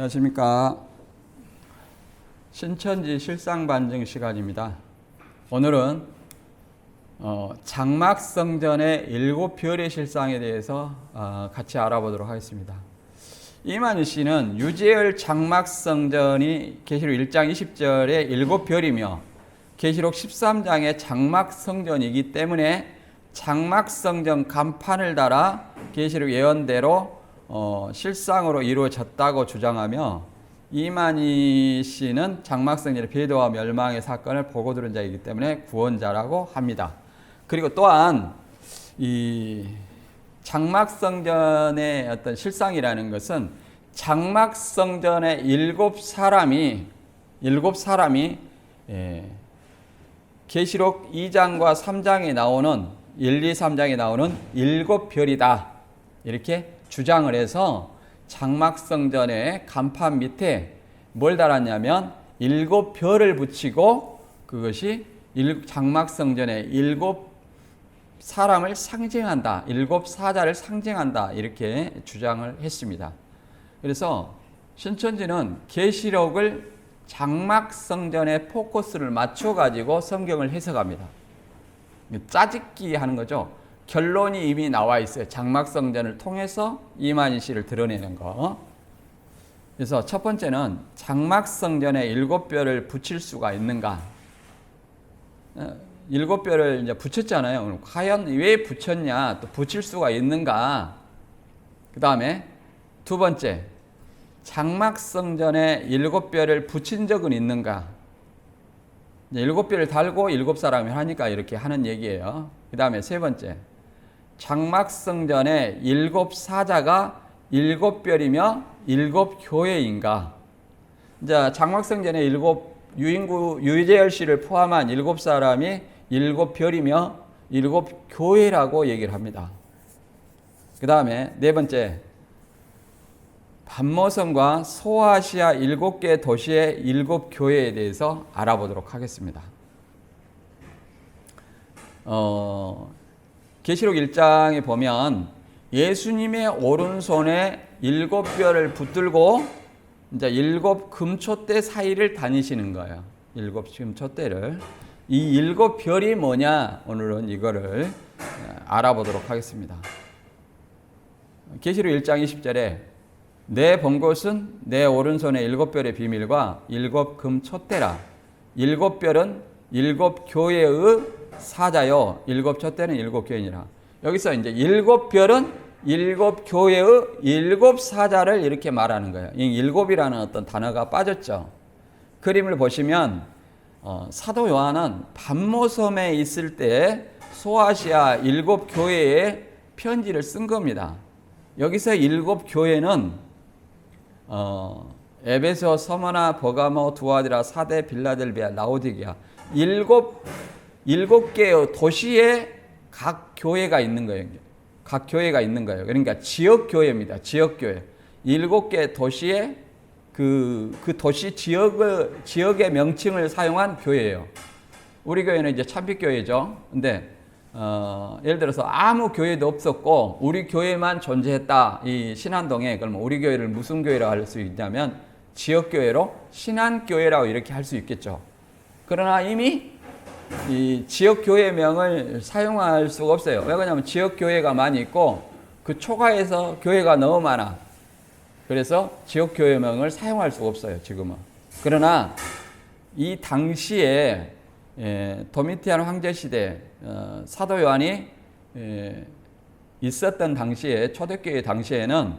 안녕하십니까. 신천지 실상반증 시간입니다. 오늘은 장막성전의 7별의 실상에 대해서 같이 알아보도록 하겠습니다. 이만희 씨는 유재열 장막성전이 계시록 1장 20절에 7별이며 계시록 13장의 장막성전이기 때문에 장막성전 간판을 달아 계시록 예언대로 실상으로 이루어졌다고 주장하며, 이만희 씨는 장막성전의 배도와 멸망의 사건을 보고 들은 자이기 때문에 구원자라고 합니다. 그리고 또한 이 장막성전의 어떤 실상이라는 것은 장막성전의 7사람이 계시록 2장과 3장에 나오는 1, 2, 3장에 나오는 7별이다 이렇게 주장을 해서 장막성전의 간판 밑에 뭘 달았냐면 7별을 붙이고 그것이 장막성전의 7사람을 상징한다, 7사자를 상징한다 이렇게 주장을 했습니다. 그래서 신천지는 계시록을 장막성전에 포커스를 맞춰가지고 성경을 해석합니다. 짜집기 하는 거죠. 결론이 이미 나와 있어요. 장막성전을 통해서 이만희 씨를 드러내는 거. 그래서 첫 번째는 장막성전에 7별을 붙일 수가 있는가? 7별을 이제 붙였잖아요. 과연 왜 붙였냐? 또 붙일 수가 있는가? 그 다음에 두 번째, 장막성전에 7별을 붙인 적은 있는가? 7별을 달고 7사람이 하니까 이렇게 하는 얘기예요. 그 다음에 세 번째, 장막성전에 7사자가 7별이며 7교회인가? 이제 장막성전에 유재열 씨를 포함한 7사람이 7별이며 7교회라고 얘기를 합니다. 그 다음에 네 번째, 반모성과 소아시아 7개 도시의 7교회에 대해서 알아보도록 하겠습니다. 계시록 1장에 보면 예수님의 오른손에 7별을 붙들고 이제 7금초대 사이를 다니시는 거예요. 7금초대를. 이 7별이 뭐냐? 오늘은 이거를 알아보도록 하겠습니다. 계시록 1장 20절에 내 본 것은 내 오른손에 7별의 비밀과 7금초대라. 7별은 7교회의 사자요, 7촛대는 7교회니라. 여기서 이제 7별은 7교회의 7사자를 이렇게 말하는 거예요. 이 7이라는 어떤 단어가 빠졌죠. 그림을 보시면 사도 요한은 반모섬에 있을 때 소아시아 7교회에 편지를 쓴 겁니다. 여기서 7교회는 에베소, 서머나, 버가모, 두아디라, 사대, 빌라델비아, 라오디게아 7개의 도시에 각 교회가 있는 거예요. 각 교회가 있는 거예요. 그러니까 지역교회입니다. 지역교회. 7개 도시에 그 도시 지역의 명칭을 사용한 교회예요. 우리 교회는 이제 참빛교회죠. 근데 예를 들어서 아무 교회도 없었고 우리 교회만 존재했다. 이 신안동에 그러면 우리 교회를 무슨 교회라고 할 수 있냐면 지역교회로 신안교회라고 이렇게 할 수 있겠죠. 그러나 이미 이 지역교회명을 사용할 수가 없어요. 왜 그러냐면 지역교회가 많이 있고 그 초가에서 교회가 너무 많아. 그래서 지역교회명을 사용할 수가 없어요, 지금은. 그러나 이 당시에 도미티안 황제시대 사도 요한이 있었던 당시에, 초대교회 당시에는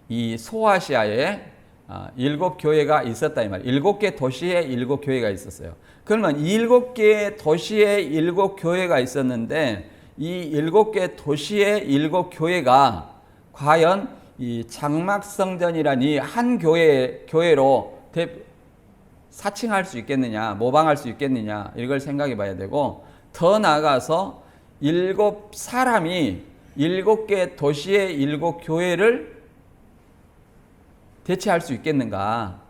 이 소아시아에 7교회가 있었다 이 말이에요. 7개 도시에 7교회가 있었어요. 그러면 7개 도시에 7교회가 있었는데 이 7개 도시의 7교회가 과연 이 장막성전이란 이 한 교회로 사칭할 수 있겠느냐, 모방할 수 있겠느냐 이걸 생각해 봐야 되고, 더 나아가서 7사람이 7개 도시의 7교회를 대체할 수 있겠는가?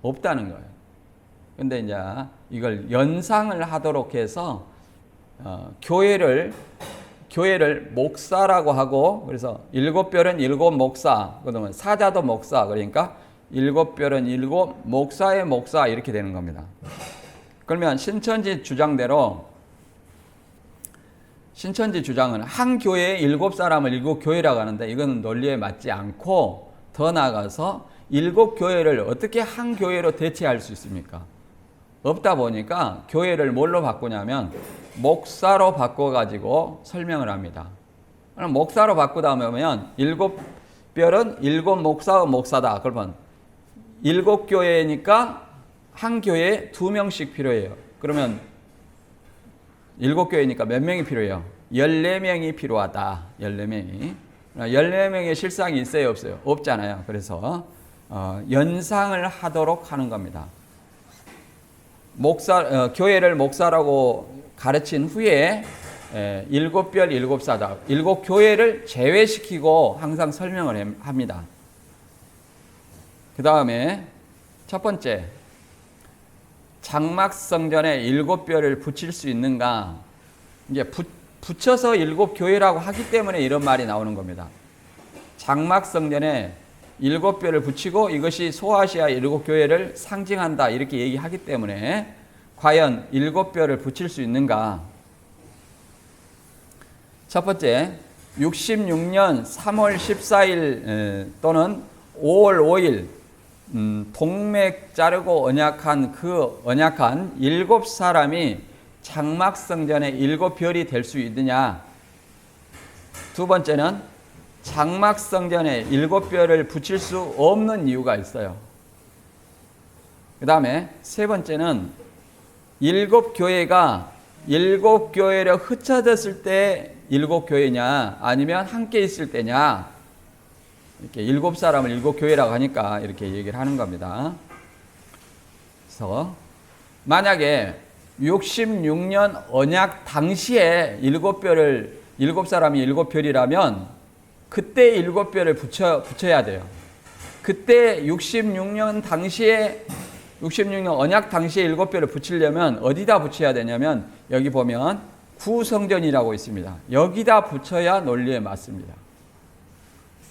없다는 거예요. 근데 이제 이걸 연상을 하도록 해서 교회를 교회를 목사라고 하고, 그래서 7별은 7 목사, 그러면 사자도 목사, 그러니까 7별은 7 목사의 목사 이렇게 되는 겁니다. 그러면 신천지 주장대로 신천지 주장은 한 교회에 7사람을 7교회라고 하는데 이건 논리에 맞지 않고 더 나아가서 7교회를 어떻게 한 교회로 대체할 수 있습니까? 없다 보니까 교회를 뭘로 바꾸냐면 목사로 바꿔가지고 설명을 합니다. 그럼 목사로 바꾸다 보면 7별은 7 목사의 목사다. 그러면 7교회니까 한 교회에 2명씩 필요해요. 그러면 7교회니까 몇 명이 필요해요? 14명이 필요하다. 14명이. 14명의 실상이 있어요, 없어요? 없잖아요. 그래서 연상을 하도록 하는 겁니다. 교회를 목사라고 가르친 후에 7별 7사자, 7교회를 제외시키고 항상 설명을 합니다. 그 다음에 첫 번째, 장막성전에 7별을 붙일 수 있는가? 이제 붙여서 7교회라고 하기 때문에 이런 말이 나오는 겁니다. 장막성전에 7별을 붙이고 이것이 소아시아 7교회를 상징한다 이렇게 얘기하기 때문에 과연 7별을 붙일 수 있는가? 첫 번째, 66년 3월 14일 또는 5월 5일 동맥 자르고 언약한 그 언약한 7사람이 장막성전에 7별이 될 수 있느냐? 두 번째는 장막성전에 7별을 붙일 수 없는 이유가 있어요. 그 다음에 세 번째는 7교회가 7교회로 흩어졌을 때 7교회냐 아니면 함께 있을 때냐, 이렇게 7사람을 7교회라고 하니까 이렇게 얘기를 하는 겁니다. 그래서 만약에 66년 언약 당시에 7별을 7사람이 7별이라면 그때 7별을 붙여야 돼요. 그때 66년 당시에 66년 언약 당시에 7별을 붙이려면 어디다 붙여야 되냐면 여기 보면 구성전이라고 있습니다. 여기다 붙여야 논리에 맞습니다.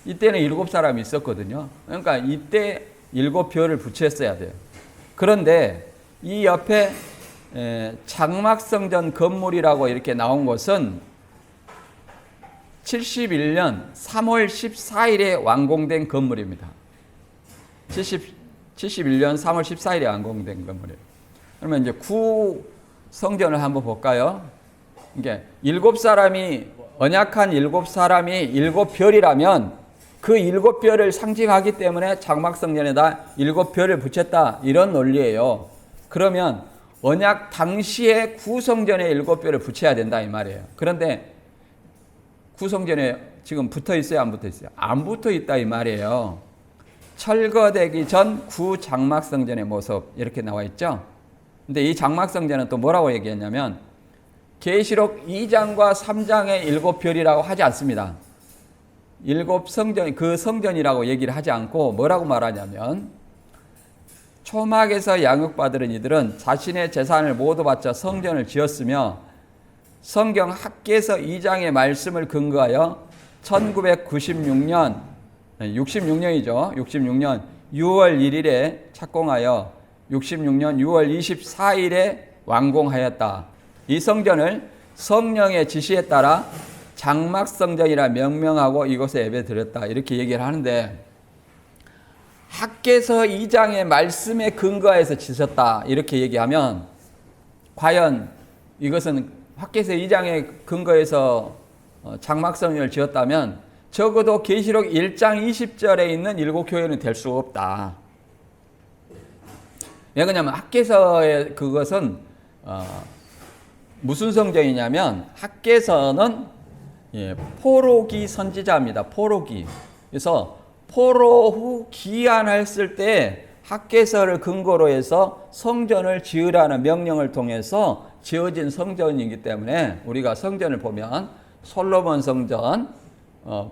이때는 7사람이 있었거든요. 그러니까 이때 7별을 붙였어야 돼요. 그런데 이 옆에 장막성전 건물이라고 이렇게 나온 것은 71년 3월 14일에 완공된 건물입니다. 71년 3월 14일에 완공된 건물이에요. 그러면 이제 구성전을 한번 볼까요? 이게 7사람이 언약한 7사람이 7별이라면 그 7별을 상징하기 때문에 장막성전에다 7별을 붙였다 이런 논리예요. 그러면 언약 당시에 구성전에 7별을 붙여야 된다 이 말이에요. 그런데 구성전에 지금 붙어 있어요, 안 붙어 있어요? 안 붙어 있다 이 말이에요. 철거되기 전 구장막성전의 모습 이렇게 나와 있죠. 근데 이 장막성전은 또 뭐라고 얘기했냐면 계시록 2장과 3장의 7별이라고 하지 않습니다. 7성전, 그 성전이라고 얘기를 하지 않고 뭐라고 말하냐면 초막에서 양육받은 이들은 자신의 재산을 모두 바쳐 성전을 지었으며 성경 학개서 2장의 말씀을 근거하여 1996년 66년이죠. 66년 6월 1일에 착공하여 66년 6월 24일에 완공하였다. 이 성전을 성령의 지시에 따라 장막성전이라 명명하고 이곳에 예배드렸다. 이렇게 얘기를 하는데 학개서 2장의 말씀에 근거해서 지셨다. 이렇게 얘기하면 과연 이것은 학개서 2장의 근거해서 장막성전을 지었다면 적어도 계시록 1장 20절에 있는 7교회는 될 수 없다. 왜 그러냐면 학개서의 그것은 무슨 성전이냐면 학개서는 포로기 선지자입니다. 포로기. 그래서 포로 후 기한했을 때 학개서를 근거로 해서 성전을 지으라는 명령을 통해서 지어진 성전이기 때문에 우리가 성전을 보면 솔로몬 성전,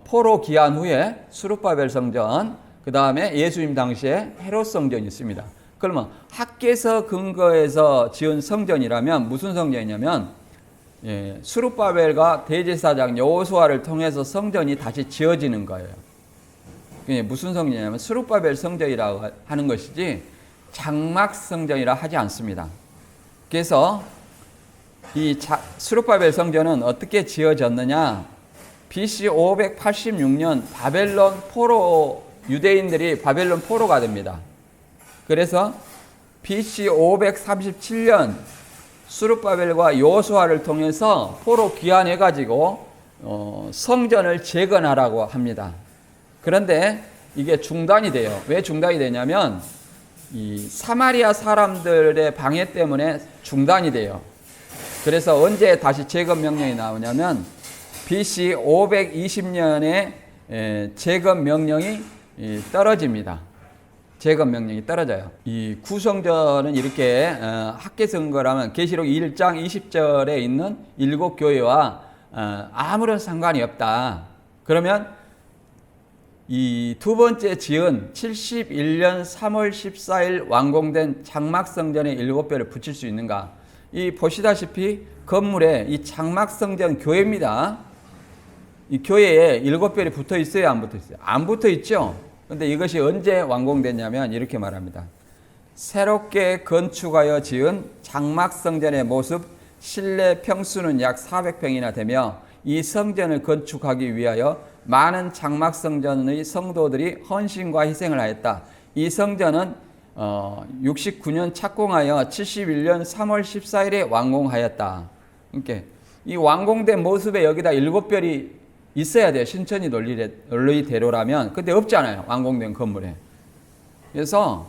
포로 기한 후에 수룹바벨 성전, 그 다음에 예수님 당시에 헤롯 성전이 있습니다. 그러면 학개서 근거에서 지은 성전이라면 무슨 성전이냐면 스룹바벨과 대제사장 여호수아를 통해서 성전이 다시 지어지는 거예요. 무슨 성전이냐면 스룹바벨 성전이라고 하는 것이지 장막 성전이라 하지 않습니다. 그래서 이 스룹바벨 성전은 어떻게 지어졌느냐? BC 586년 바벨론 포로, 유대인들이 바벨론 포로가 됩니다. 그래서 BC 537년 스룹바벨과 여호수아를 통해서 포로 귀환해 가지고 성전을 재건하라고 합니다. 그런데 이게 중단이 돼요. 왜 중단이 되냐면 이 사마리아 사람들의 방해 때문에 중단이 돼요. 그래서 언제 다시 재건 명령이 나오냐면 BC 520년에 재건 명령이 떨어집니다. 재건 명령이 떨어져요. 이 구성전은 이렇게 학계선거라면 계시록 1장 20절에 있는 7교회와 아무런 상관이 없다. 그러면 이 두 번째 지은 71년 3월 14일 완공된 장막성전의 7별을 붙일 수 있는가? 이 보시다시피 건물에 이 장막성전 교회입니다. 이 교회에 7별이 붙어 있어요, 안 붙어 있어요? 안 붙어 있죠? 근데 이것이 언제 완공됐냐면 이렇게 말합니다. 새롭게 건축하여 지은 장막성전의 모습, 실내 평수는 약 400평이나 되며 이 성전을 건축하기 위하여 많은 장막성전의 성도들이 헌신과 희생을 하였다. 이 성전은 69년 착공하여 71년 3월 14일에 완공하였다. 그러니까 이 완공된 모습에 여기다 7별이 있어야 돼요. 신천지 논리대로라면. 근데 없잖아요. 완공된 건물에. 그래서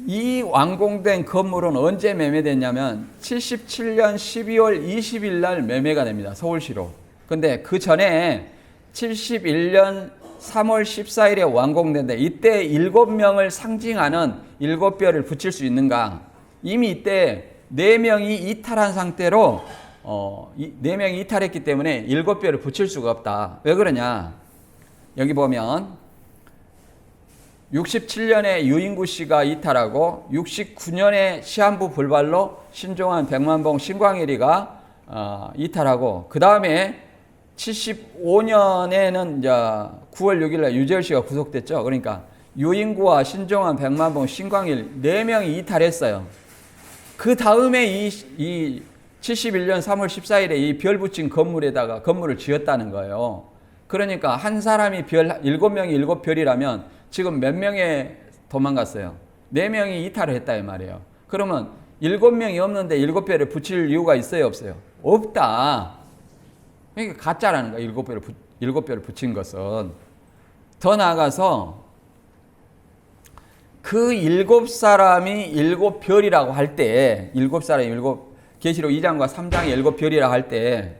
이 완공된 건물은 언제 매매됐냐면 77년 12월 20일 날 매매가 됩니다. 서울시로. 근데 그 전에 71년 3월 14일에 완공된데 이때 7명을 상징하는 7별을 붙일 수 있는가? 이미 이때 4명이 이탈한 상태로 4명이 이탈했기 때문에 7별을 붙일 수가 없다. 왜 그러냐? 여기 보면 67년에 유인구 씨가 이탈하고 69년에 시한부 불발로 신종환, 백만봉, 신광일이가 이탈하고 그 다음에 75년에는 이제 9월 6일날 유재열 씨가 구속됐죠. 그러니까 유인구와 신종환, 백만봉, 신광일 4명이 이탈했어요. 그 다음에 이 71년 3월 14일에 이 별 붙인 건물에다가 건물을 지었다는 거예요. 그러니까 한 사람이 7명이 7별이라면 지금 몇 명이 도망갔어요? 4명이 이탈을 했다 이 말이에요. 그러면 7명이 없는데 7별을 붙일 이유가 있어요, 없어요? 없다. 그러니까 가짜라는 거야. 7별을 붙인 것은. 더 나아가서 그 7사람이 7별이라고 할 때 7사람이 계시록 2장과 3장이 7별이라고 할 때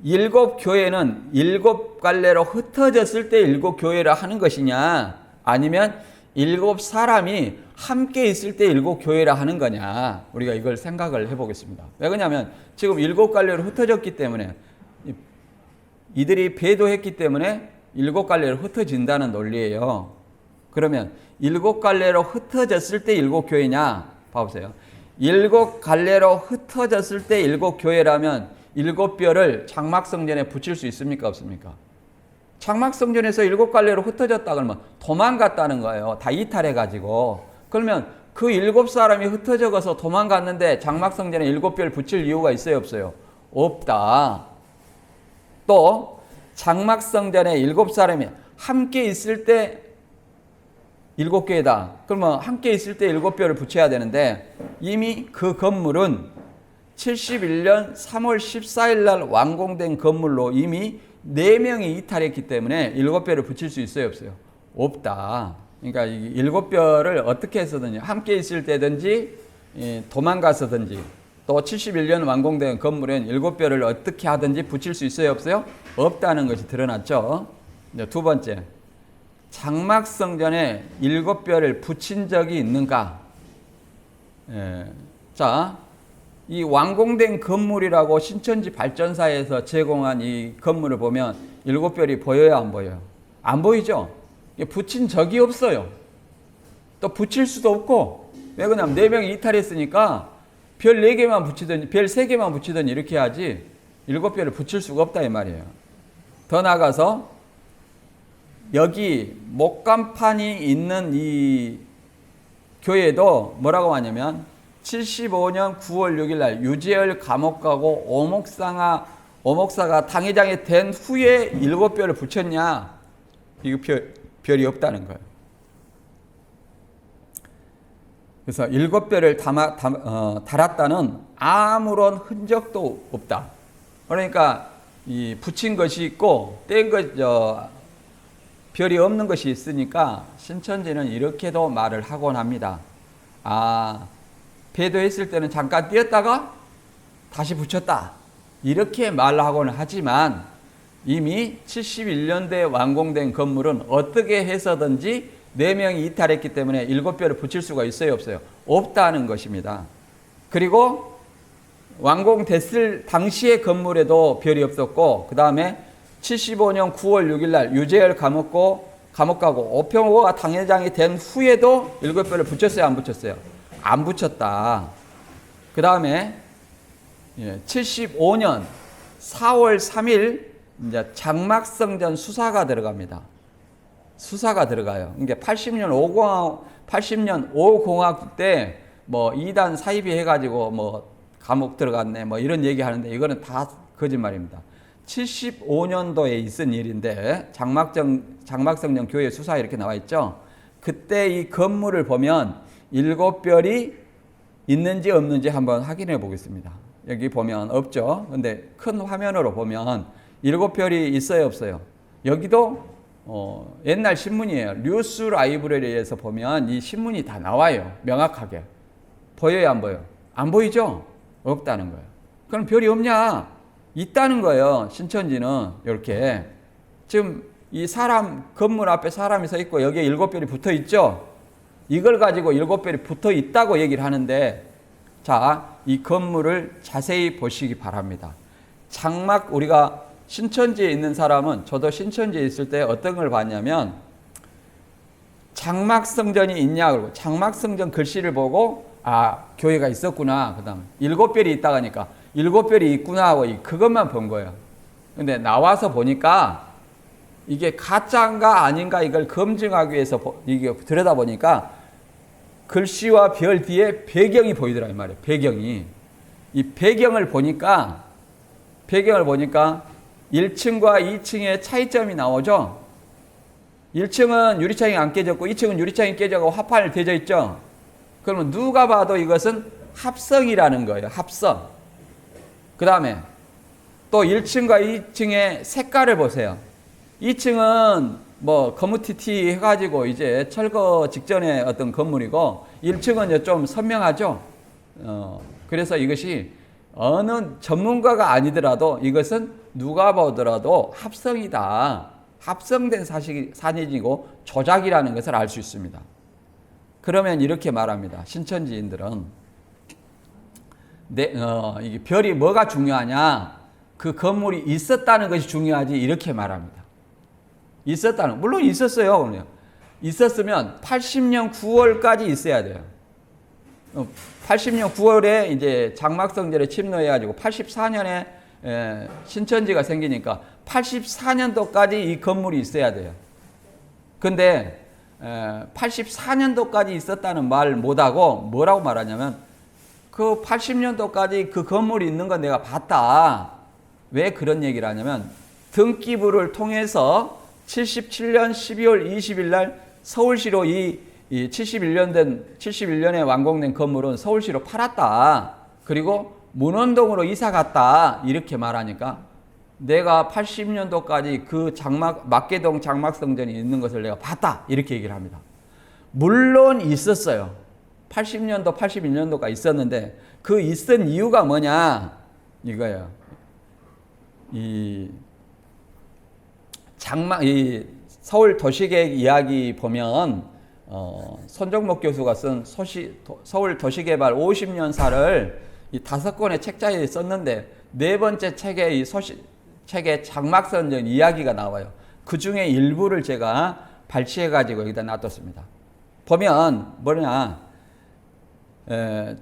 7교회는 7갈래로 흩어졌을 때 7교회라 하는 것이냐 아니면 7사람이 함께 있을 때 7교회라 하는 거냐 우리가 이걸 생각을 해보겠습니다. 왜 그러냐면 지금 7갈래로 흩어졌기 때문에 이들이 배도했기 때문에 7갈래로 흩어진다는 논리예요. 그러면 7갈래로 흩어졌을 때 7교회냐 봐보세요. 7갈래로 흩어졌을 때 7교회라면 7별을 장막성전에 붙일 수 있습니까 없습니까? 장막성전에서 7갈래로 흩어졌다 그러면 도망갔다는 거예요. 다 이탈해가지고. 그러면 그 7사람이 흩어져서 도망갔는데 장막성전에 7별 붙일 이유가 있어요 없어요? 없다. 또 장막성전에 7사람이 함께 있을 때 7교회다. 그러면 함께 있을 때 7별을 붙여야 되는데 이미 그 건물은 71년 3월 14일 날 완공된 건물로 이미 4명이 이탈했기 때문에 7별을 붙일 수 있어요 없어요? 없다. 그러니까 이 7별을 어떻게 해서든지 함께 있을 때든지 도망가서든지 또 71년 완공된 건물엔 7별을 어떻게 하든지 붙일 수 있어요 없어요? 없다는 것이 드러났죠. 두 번째, 장막성전에 7별을 붙인 적이 있는가? 자, 이 완공된 건물이라고 신천지 발전사에서 제공한 이 건물을 보면 7별이 보여요 안 보여요? 안 보이죠? 붙인 적이 없어요. 또 붙일 수도 없고 왜 그러냐면 4명이 이탈했으니까 별 4개만 붙이든 별 3개만 붙이든 이렇게 하지 7별을 붙일 수가 없다 이 말이에요. 더 나아가서 여기 목간판이 있는 이 교회도 뭐라고 하냐면 75년 9월 6일 날 유재열 감옥 가고 오목사가 당회장이 된 후에 7별을 붙였냐? 이거 별이 없다는 거예요. 그래서 7별을 달았다는 아무런 흔적도 없다. 그러니까 이 붙인 것이 있고 뗀 것, 별이 없는 것이 있으니까 신천지는 이렇게도 말을 하곤 합니다. 배도했을 때는 잠깐 띄었다가 다시 붙였다. 이렇게 말하고는 하지만 이미 71년대에 완공된 건물은 어떻게 해서든지 4명이 이탈했기 때문에 7별을 붙일 수가 있어요, 없어요? 없다는 것입니다. 그리고 완공됐을 당시의 건물에도 별이 없었고 그 다음에 75년 9월 6일 날 유재열 감옥 가고 오평호가 당회장이 된 후에도 7별을 붙였어요, 안 붙였어요? 안 붙였다. 그 다음에 75년 4월 3일 이제 장막성전 수사가 들어갑니다. 수사가 들어가요. 이게 80년 5공화국 때 뭐 2단 사이비 해가지고 뭐 감옥 들어갔네 뭐 이런 얘기 하는데 이거는 다 거짓말입니다. 75년도에 있은 일인데 장막성전 교회 수사 이렇게 나와 있죠. 그때 이 건물을 보면 7별이 있는지 없는지 한번 확인해 보겠습니다. 여기 보면 없죠. 근데 큰 화면으로 보면 7별이 있어요, 없어요? 여기도 옛날 신문이에요. 뉴스 라이브러리에서 보면 이 신문이 다 나와요. 명확하게. 보여요, 안 보여요? 안 보이죠? 없다는 거예요. 그럼 별이 없냐? 있다는 거예요. 신천지는 이렇게. 지금 이 건물 앞에 사람이 서 있고 여기에 7별이 붙어 있죠? 이걸 가지고 7별이 붙어 있다고 얘기를 하는데 자, 이 건물을 자세히 보시기 바랍니다. 우리가 신천지에 있는 사람은 저도 신천지에 있을 때 어떤 걸 봤냐면 장막성전이 있냐 그러고 장막성전 글씨를 보고 교회가 있었구나. 그 다음 7별이 있다고 하니까 7별이 있구나 하고 그것만 본 거예요. 근데 나와서 보니까 이게 가짜인가 아닌가 이걸 검증하기 위해서 이게 들여다보니까 글씨와 별 뒤에 배경이 보이더라 이 말이에요. 배경이. 이 배경을 보니까 1층과 2층의 차이점이 나오죠. 1층은 유리창이 안 깨졌고 2층은 유리창이 깨져가고 화판이 되어 있죠. 그러면 누가 봐도 이것은 합성이라는 거예요. 합성. 그 다음에 또 1층과 2층의 색깔을 보세요. 2층은 뭐 거무튀튀 해가지고 이제 철거 직전의 어떤 건물이고 1층은 좀 선명하죠. 그래서 이것이 어느 전문가가 아니더라도 이것은 누가 보더라도 합성이다. 합성된 사진이고 조작이라는 것을 알 수 있습니다. 그러면 이렇게 말합니다. 신천지인들은 이게 별이 뭐가 중요하냐? 그 건물이 있었다는 것이 중요하지 이렇게 말합니다. 물론 있었어요. 있었으면 80년 9월까지 있어야 돼요. 80년 9월에 이제 장막성전에 침노해가지고 84년에 신천지가 생기니까 84년도까지 이 건물이 있어야 돼요. 근데 84년도까지 있었다는 말 못하고 뭐라고 말하냐면 그 80년도까지 그 건물이 있는 건 내가 봤다. 왜 그런 얘기를 하냐면 등기부를 통해서 77년 12월 20일 날 서울시로 이 71년에 완공된 건물은 서울시로 팔았다. 그리고 문원동으로 이사 갔다. 이렇게 말하니까 내가 80년도까지 그 막계동 장막성전이 있는 것을 내가 봤다. 이렇게 얘기를 합니다. 물론 있었어요. 80년도, 81년도가 있었는데 그 있은 이유가 뭐냐? 이거예요. 이 서울 도시계획 이야기 보면 손정목 교수가 쓴 서울 도시개발 50년사를 이 5권의 책자에 썼는데 4번째 책에 책에 장막성전 이야기가 나와요. 그 중에 일부를 제가 발췌해가지고 여기다 놔뒀습니다. 보면 뭐냐,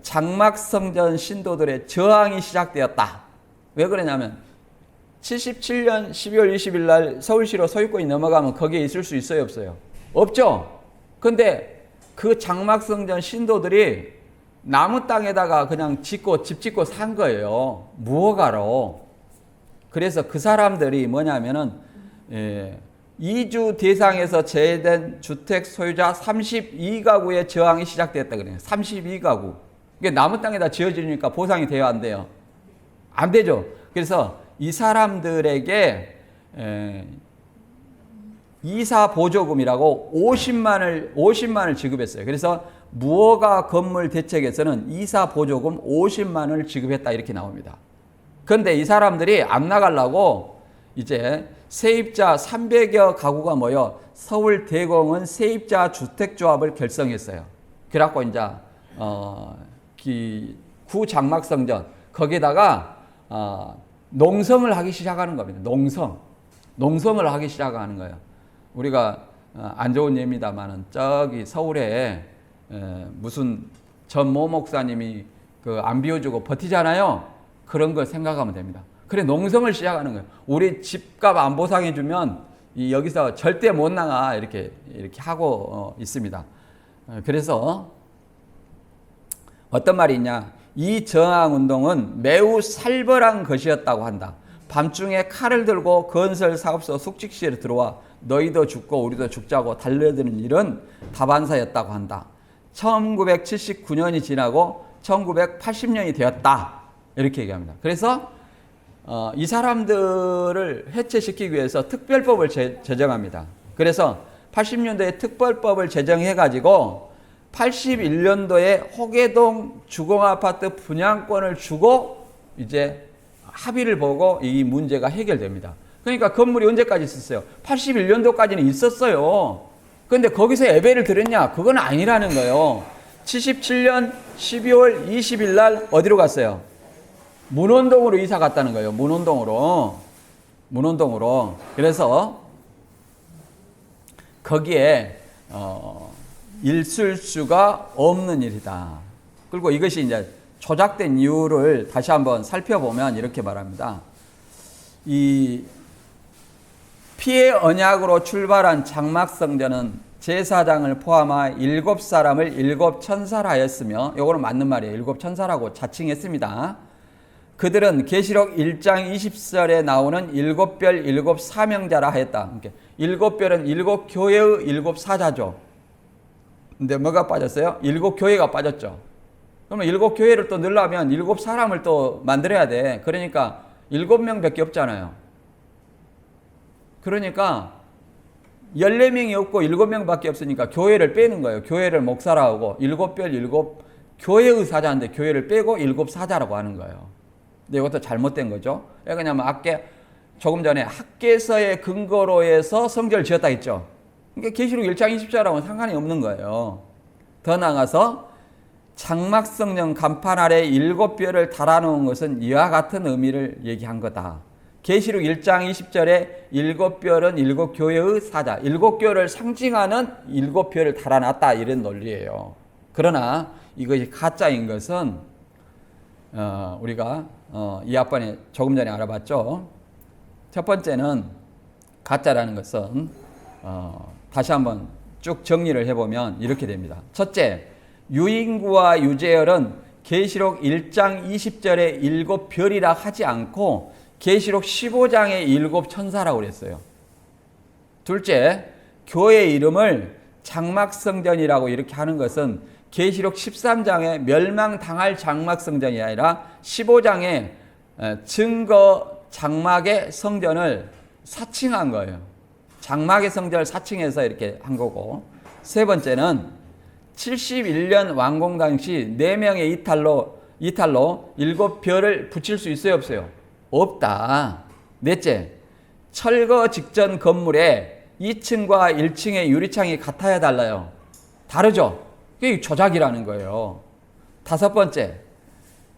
장막성전 신도들의 저항이 시작되었다. 왜 그러냐면 77년 12월 20일 날 서울시로 소유권이 넘어가면 거기에 있을 수 있어요, 없어요? 없죠. 근데 그 장막성전 신도들이 나무 땅에다가 그냥 집 짓고 산 거예요. 무허가로. 그래서 그 사람들이 뭐냐면은 이주 대상에서 제외된 주택 소유자 32가구의 저항이 시작됐다 그래요. 32가구. 이게 나무 땅에다 지어지니까 보상이 돼요, 안 돼요? 안 되죠. 그래서 이 사람들에게 이사 보조금이라고 50만을 지급했어요. 그래서 무허가 건물 대책에서는 이사 보조금 50만 원을 지급했다 이렇게 나옵니다. 그런데 이 사람들이 안 나가려고 이제 세입자 300여 가구가 모여 서울대공원 세입자 주택조합을 결성했어요. 그래갖고 이제 구장막성전 거기다가 농성을 하기 시작하는 겁니다. 농성을 하기 시작하는 거예요. 우리가 안 좋은 예입니다만은 저기 서울에 무슨 전 모 목사님이 그 안 비워주고 버티잖아요. 그런 걸 생각하면 됩니다. 그래 농성을 시작하는 거예요. 우리 집값 안 보상해주면 여기서 절대 못 나가 이렇게 하고 있습니다. 그래서 어떤 말이 있냐? 이 저항운동은 매우 살벌한 것이었다고 한다. 밤중에 칼을 들고 건설 사업소 숙직실에 들어와 너희도 죽고 우리도 죽자고 달려드는 일은 다반사였다고 한다. 1979년이 지나고 1980년이 되었다. 이렇게 얘기합니다. 그래서 이 사람들을 해체시키기 위해서 특별법을 제정합니다. 그래서 80년도에 특별법을 제정해가지고 81년도에 호계동 주공아파트 분양권을 주고 이제 합의를 보고 이 문제가 해결됩니다. 그러니까 건물이 언제까지 있었어요? 81년도까지는 있었어요. 근데 거기서 예배를 드렸냐? 그건 아니라는 거예요. 77년 12월 20일 날 어디로 갔어요? 문원동으로 이사 갔다는 거예요. 문원동으로. 그래서 거기에 있을 수가 없는 일이다. 그리고 이것이 이제 조작된 이유를 다시 한번 살펴보면 이렇게 말합니다. 이 피해 언약으로 출발한 장막성전은 제사장을 포함한 7사람을 7천사라 하였으며, 요거는 맞는 말이에요. 7천사라고 자칭했습니다. 그들은 계시록 1장 20절에 나오는 7별 7사명자라 하였다. 그러니까 7별은 7교회의 7사자죠. 근데 뭐가 빠졌어요? 7교회가 빠졌죠. 그러면 7교회를 또 넣으려면 7사람을 또 만들어야 돼. 그러니까 7명밖에 없잖아요. 그러니까 14명이 없고 7명밖에 없으니까 교회를 빼는 거예요. 교회를 목사라 하고 7별 7교회의 사자인데 교회를 빼고 7사자라고 하는 거예요. 근데 이것도 잘못된 거죠. 왜 그러냐면 조금 전에 학개서의 근거로 해서 성전을 지었다 했죠. 그러니까 계시록 1장 20절하고는 상관이 없는 거예요. 더 나아가서 장막성전 간판 아래 7별을 달아놓은 것은 이와 같은 의미를 얘기한 거다. 계시록 1장 20절에 7별은 7교회의 사자, 7교회를 상징하는 7별을 달아놨다 이런 논리예요. 그러나 이것이 가짜인 것은 우리가 이 앞번에 조금 전에 알아봤죠. 첫 번째는 가짜라는 것은 다시 한번 쭉 정리를 해보면 이렇게 됩니다. 첫째, 유인구와 유재열은 계시록 1장 20절에 7별이라 하지 않고 계시록 15장에 7천사라고 그랬어요. 둘째, 교회 이름을 장막성전이라고 이렇게 하는 것은 계시록 13장에 멸망당할 장막성전이 아니라 15장에 증거 장막의 성전을 사칭한 거예요. 장막의 성전을 사칭해서 이렇게 한 거고, 세 번째는 71년 완공 당시 4명의 이탈로 7별을 붙일 수 있어요, 없어요? 없다. 넷째, 철거 직전 건물에 2층과 1층의 유리창이 같아야 달라요. 다르죠? 그게 조작이라는 거예요. 다섯 번째,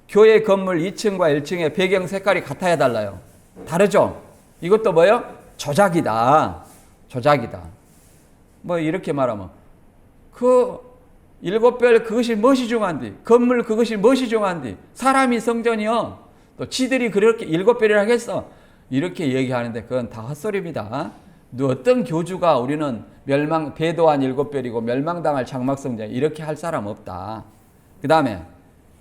교회 건물 2층과 1층의 배경 색깔이 같아야 달라요. 다르죠? 이것도 뭐예요? 조작이다. 뭐 이렇게 말하면 7별 그것이 무엇이 중요한디? 건물 그것이 무엇이 중요한디? 사람이 성전이요. 또 지들이 그렇게 7별이라 하겠어. 이렇게 얘기하는데 그건 다 헛소리입니다. 어떤 교주가 우리는 배도한 7별이고 멸망당할 장막성전 이렇게 할 사람 없다. 그 다음에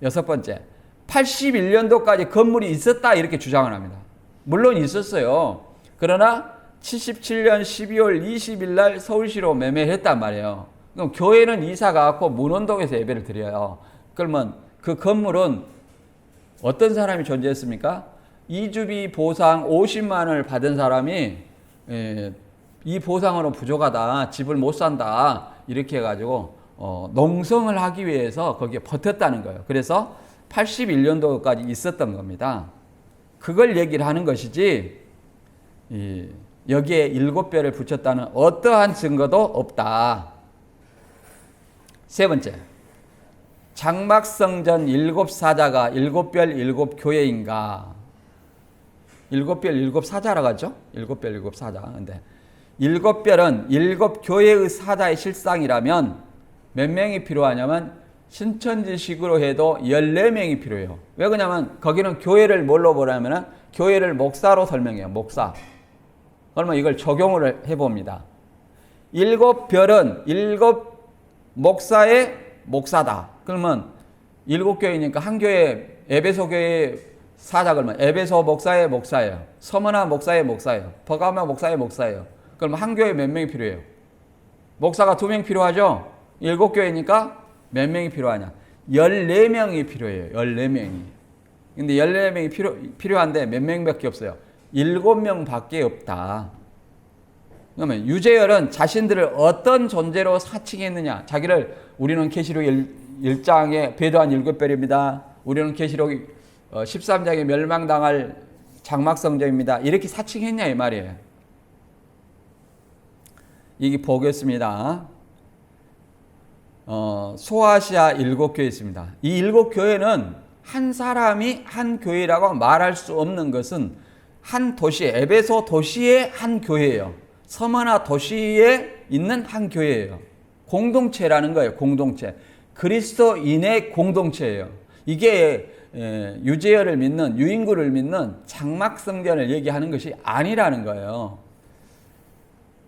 6번째, 81년도까지 건물이 있었다 이렇게 주장을 합니다. 물론 있었어요. 그러나 77년 12월 20일 날 서울시로 매매를 했단 말이에요. 그럼 교회는 이사가 갖고 문원동에서 예배를 드려요. 그러면 그 건물은 어떤 사람이 존재했습니까? 이주비 보상 50만 원을 받은 사람이 이 보상으로 부족하다, 집을 못 산다 이렇게 해가지고 농성을 하기 위해서 거기에 버텼다는 거예요. 그래서 81년도까지 있었던 겁니다. 그걸 얘기를 하는 것이지 여기에 7별을 붙였다는 어떠한 증거도 없다. 세 번째, 장막성전 7사자가 7별 7교회인가? 7별 7사자라고 하죠? 7별 7사자. 근데 7별은 7교회의 사자의 실상이라면 몇 명이 필요하냐면 신천지식으로 해도 14명이 필요해요. 왜 그러냐면 거기는 교회를 뭘로 보냐면 교회를 목사로 설명해요. 목사. 그러면 이걸 적용을 해봅니다. 7별은 7 목사의 목사다. 그러면 7교회니까 한 교회 에베소 교회 사자 그러면 에베소 목사의 목사예요. 서머나 목사의 목사예요. 버가마 목사의 목사예요. 그러면 한 교회에 몇 명이 필요해요? 목사가 2명 필요하죠? 7교회니까 몇 명이 필요하냐? 14명이 필요해요. 14명이. 근데 14명이 필요한데 몇 명밖에 없어요? 7명밖에 없다. 그러면 유재열은 자신들을 어떤 존재로 사칭했느냐? 자기를 우리는 계시록 1장에 배도한 7별입니다. 우리는 계시록 13장에 멸망당할 장막성전입니다. 이렇게 사칭했냐 이 말이에요. 이게 보겠습니다. 소아시아 7교회 있습니다. 이 7교회는 한 사람이 한 교회라고 말할 수 없는 것은 한 도시, 에베소 도시의 한 교회예요. 서머나 도시에 있는 한 교회예요. 공동체라는 거예요. 공동체. 그리스도인의 공동체예요. 이게 유재열을 믿는, 유인구를 믿는 장막성전을 얘기하는 것이 아니라는 거예요.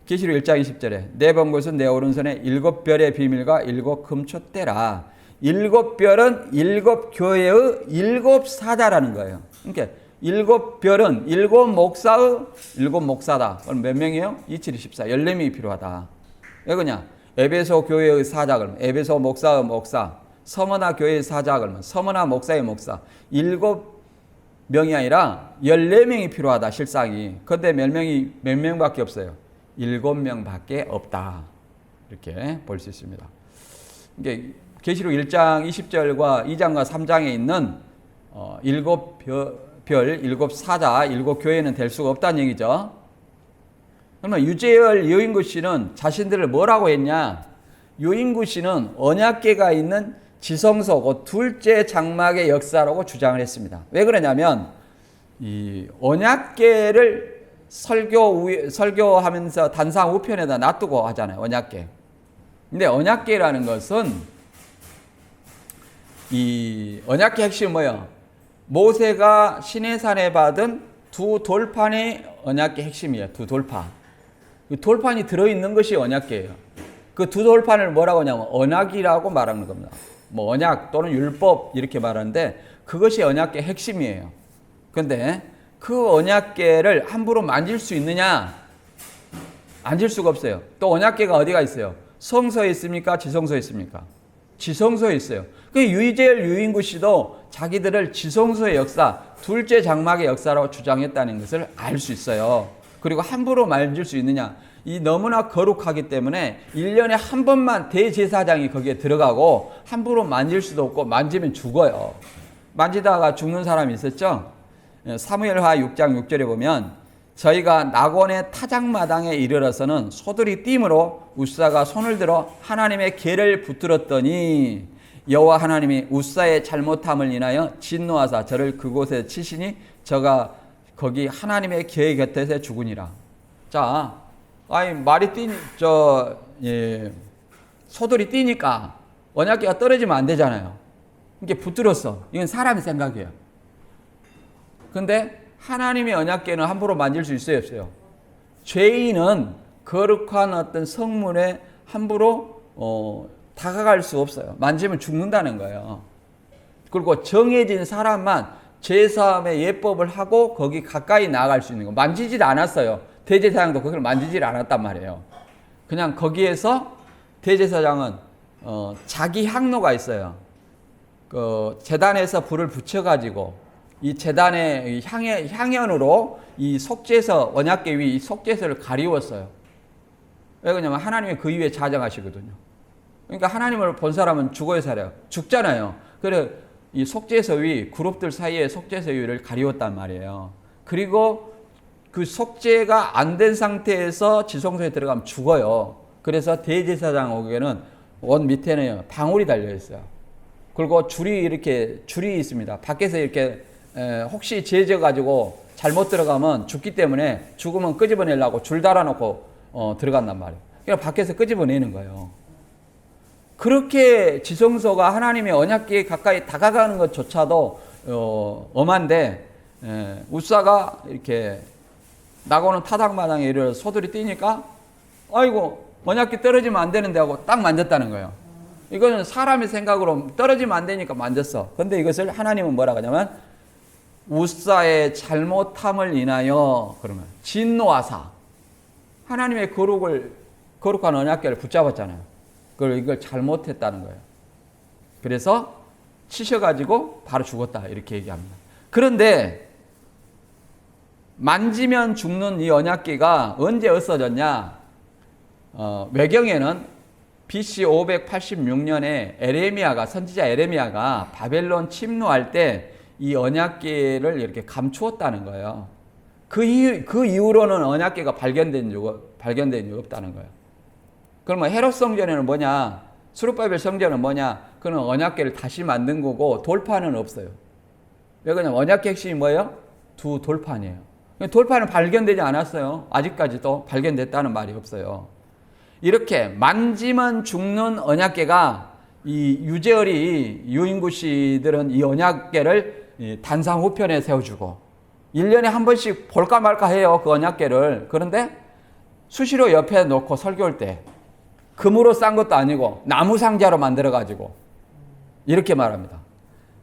계시록 1장 20절에 내 본 것은 내 오른손에 7별의 비밀과 7 금초대라. 7별은 7교회의 7사자라는 거예요. 그러니까 7별은 7 목사의 7 목사다. 그럼 몇 명이에요? 27, 24. 14명이 필요하다. 왜 그러냐? 에베소 교회의 사자 그러면 에베소 목사의 목사, 서머나 교회의 사자 그러면 서머나 목사의 목사. 7명이 아니라 14명이 필요하다. 실상이. 그런데 몇 명밖에 없어요? 7명밖에 없다. 이렇게 볼 수 있습니다. 이게 계시록 1장 20절과 2장과 3장에 있는 7별, 7사자, 7교회는 될 수가 없다는 얘기죠. 그러면 유재열 여인구 씨는 자신들을 뭐라고 했냐? 여인구 씨는 언약궤가 있는 지성소, 그 둘째 장막의 역사라고 주장을 했습니다. 왜 그러냐면 이 언약궤를 설교하면서 단상 우편에다 놔두고 하잖아요. 언약궤. 근데 언약궤라는 것은 이 언약궤 핵심이 뭐예요? 모세가 시내산에 받은 2 돌판이 언약궤 핵심이에요. 2 돌판. 그 돌판이 들어있는 것이 언약궤예요. 그 2 돌판을 뭐라고 하냐면 언약이라고 말하는 겁니다. 뭐 언약 또는 율법 이렇게 말하는데 그것이 언약궤 핵심이에요. 그런데 그 언약궤를 함부로 만질 수 있느냐? 만질 수가 없어요. 또 언약궤가 어디가 있어요? 성소에 있습니까? 지성소에 있습니까? 지성소에 있어요. 그 유재열 유인구 씨도 자기들을 지성소의 역사, 둘째 장막의 역사라고 주장했다는 것을 알 수 있어요. 그리고 함부로 만질 수 있느냐? 이 너무나 거룩하기 때문에 1년에 한 번만 대제사장이 거기에 들어가고 함부로 만질 수도 없고 만지면 죽어요. 만지다가 죽는 사람이 있었죠? 사무엘하 6장 6절에 보면 저희가 낙원의 타작마당에 이르러서는 소들이 띠므로 우사가 손을 들어 하나님의 궤를 붙들었더니 여호와 하나님이 우사의 잘못함을 인하여 진노하사 저를 그곳에 치시니 저가 거기 하나님의 궤 곁에서 죽으니라. 자, 말이 소들이 뛰니까 언약궤가 떨어지면 안 되잖아요. 이게 붙들었어. 이건 사람의 생각이에요. 근데 하나님의 언약궤는 함부로 만질 수 있어요, 없어요? 죄인은 거룩한 어떤 성문에 함부로 다가갈 수 없어요. 만지면 죽는다는 거예요. 그리고 정해진 사람만 제사함의 예법을 하고 거기 가까이 나아갈 수 있는 거. 만지질 않았어요. 대제사장도 그걸 만지질 않았단 말이에요. 그냥 거기에서 대제사장은 자기 향로가 있어요. 그 재단에서 불을 붙여가지고 이 재단의 향연으로 이 속죄서 언약궤 위 이 속죄서를 가리웠어요. 왜 그러냐면 하나님이 그 위에 자정하시거든요. 그러니까 하나님을 본 사람은 죽어야 살아요. 죽잖아요. 그래 이 속죄서 위 그룹들 사이에 속죄서 위를 가리웠단 말이에요. 그리고 그 속죄가 안 된 상태에서 지성소에 들어가면 죽어요. 그래서 대제사장 옥에는 원 밑에는 방울이 달려 있어요. 그리고 줄이 있습니다. 밖에서 이렇게 혹시 죄져 가지고 잘못 들어가면 죽기 때문에 죽으면 끄집어내려고 줄 달아놓고 들어간단 말이에요. 그냥 밖에서 끄집어내는 거예요. 그렇게 지성소가 하나님의 언약궤에 가까이 다가가는 것조차도 엄한데 우사가 이렇게 나고는 타작마당에 이르러 소들이 뛰니까 아이고 언약궤 떨어지면 안 되는데 하고 딱 만졌다는 거예요. 이거는 사람의 생각으로 떨어지면 안 되니까 만졌어. 근데 이것을 하나님은 뭐라 하냐면 우사의 잘못함을 인하여 그러면 진노하사 하나님의 거룩한 언약궤를 붙잡았잖아요. 이걸 잘못했다는 거예요. 그래서 치셔가지고 바로 죽었다 이렇게 얘기합니다. 그런데 만지면 죽는 이 언약궤가 언제 없어졌냐? 외경에는 BC 586년에 선지자 에레미야가 바벨론 침노할 때 이 언약궤를 이렇게 감추었다는 거예요. 그 이후로는 언약궤가 발견된 적 없다는 거예요. 그러면 헤롯 성전에는 뭐냐? 스룹바벨 성전은 뭐냐? 그는 언약궤를 다시 만든 거고 돌판은 없어요. 왜 그러냐면 언약궤 핵심이 뭐예요? 두 돌판이에요. 돌판은 발견되지 않았어요. 아직까지도 발견됐다는 말이 없어요. 이렇게 만지면 죽는 언약궤가 이 유재열이 유인구씨들은 이 언약궤를 단상 우편에 세워주고 1년에 한 번씩 볼까 말까 해요. 그 언약궤를. 그런데 수시로 옆에 놓고 설교할 때 금으로 싼 것도 아니고 나무 상자로 만들어가지고 이렇게 말합니다.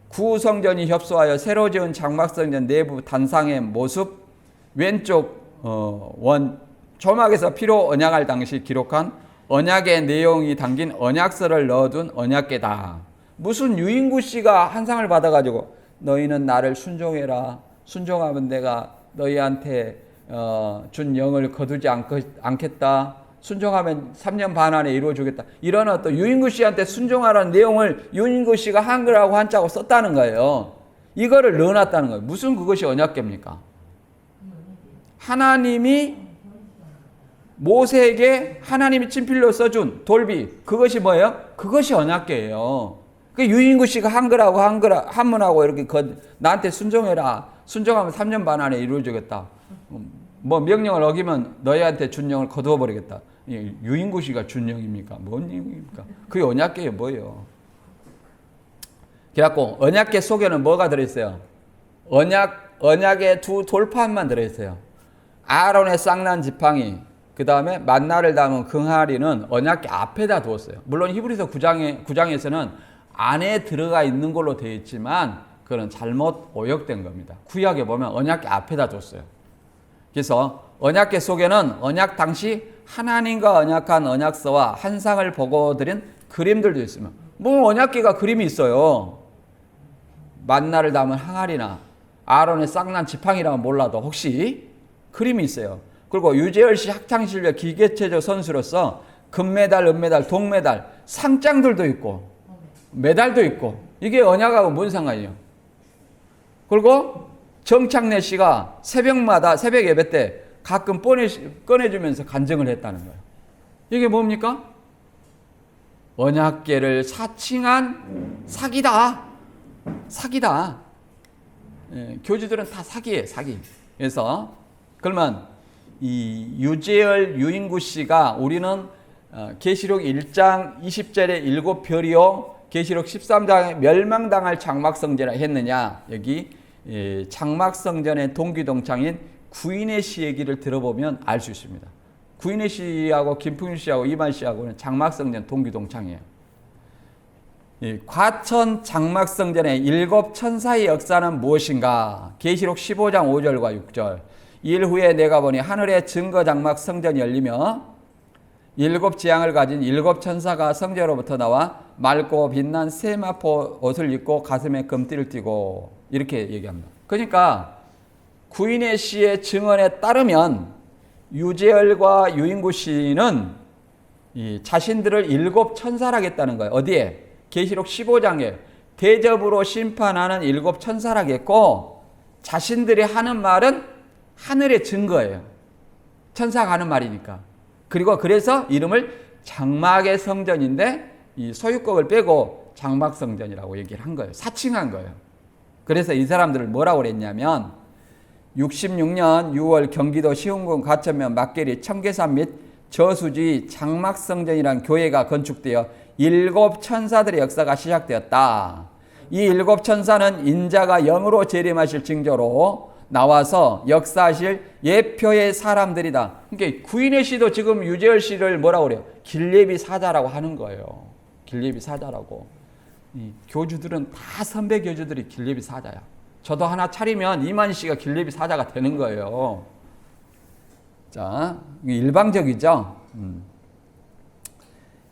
구성전이 협소하여 새로 지은 장막성전 내부 단상의 모습 왼쪽 원 조막에서 피로 언약할 당시 기록한 언약의 내용이 담긴 언약서를 넣어둔 언약궤다. 무슨 유인구 씨가 한 상을 받아가지고 너희는 나를 순종해라. 순종하면 내가 너희한테 준 영을 거두지 않겠다. 순종하면 3년 반 안에 이루어주겠다. 이런 어떤 유인구 씨한테 순종하라는 내용을 유인구 씨가 한글하고 한자하고 썼다는 거예요. 이거를 넣어놨다는 거예요. 무슨 그것이 언약궤입니까? 하나님이 모세에게 하나님이 친필로 써준 돌비 그것이 뭐예요? 그것이 언약궤예요. 그 유인구 씨가 한글하고 한문하고 이렇게 나한테 순종해라. 순종하면 3년 반 안에 이루어지겠다. 뭐 명령을 어기면 너희한테 준 영을 거두어 버리겠다. 유인구 씨가 준 영입니까? 뭔 영입니까? 그게 언약궤예요, 뭐예요? 그래갖고 언약궤 속에는 뭐가 들어있어요? 언약의 두 돌판만 들어있어요. 아론의 쌍난 지팡이, 그 다음에 만나를 담은 긍하리는 언약궤 앞에다 두었어요. 물론 히브리서 9장에서는 안에 들어가 있는 걸로 되어 있지만 그건 잘못 오역된 겁니다. 구약에 보면 언약궤 앞에다 뒀어요. 그래서 언약궤 속에는 언약 당시 하나님과 언약한 언약서와 한상을 보고 드린 그림들도 있으면 뭐 언약궤가 그림이 있어요. 만나를 담은 항아리나 아론의 쌍난 지팡이라면 몰라도 혹시 그림이 있어요. 그리고 유재열씨 학창시절 기계체조 선수로서 금메달, 은메달, 동메달, 상장들도 있고 메달도 있고 이게 언약하고 뭔 상관이에요? 그리고 정창래 씨가 새벽마다 새벽 예배 때 가끔 꺼내주면서 간증을 했다는 거예요. 이게 뭡니까? 언약궤를 사칭한 사기다. 사기다. 예, 교주들은 다 사기예요, 사기. 그래서 그러면 이 유재열, 유인구 씨가 우리는 계시록 1장 20절에 일곱 별이요 계시록 13장에 멸망당할 장막성전이라 했느냐. 여기 장막성전의 동기동창인 구인의 시 얘기를 들어보면 알 수 있습니다. 구인의 시하고 김풍일 씨하고 이만 씨하고는 장막성전 동기동창이에요. 과천 장막성전의 일곱 천사의 역사는 무엇인가? 계시록 15장 5절과 6절. 일 후에 내가 보니 하늘의 증거 장막 성전이 열리며 일곱 지향을 가진 일곱 천사가 성전으로부터 나와 맑고 빛난 세마포 옷을 입고 가슴에 금띠를 띠고 이렇게 얘기합니다. 그러니까 구인의 시의 증언에 따르면 유재열과 유인구 씨는 이 자신들을 일곱 천사라겠다는 거예요. 어디에? 계시록 15장에 대접으로 심판하는 일곱 천사라겠고 자신들이 하는 말은 하늘의 증거예요. 천사가 하는 말이니까. 그리고 그래서 이름을 장막의 성전인데 이 소유격을 빼고 장막성전이라고 얘기를 한 거예요. 사칭한 거예요. 그래서 이 사람들을 뭐라고 그랬냐면 66년 6월 경기도 시흥군 가천면 막계리 청계산 및 저수지 장막성전이라는 교회가 건축되어 일곱 천사들의 역사가 시작되었다. 이 일곱 천사는 인자가 영으로 재림하실 징조로 나와서 역사하실 예표의 사람들이다. 그러니까 구인의 시도 지금 유재열 씨를 뭐라고 그래요? 길예비 사자라고 하는 거예요. 길예비 사자라고. 이 교주들은 다 선배 교주들이 길예비 사자야. 저도 하나 차리면 이만희 씨가 길예비 사자가 되는 거예요. 자, 일방적이죠.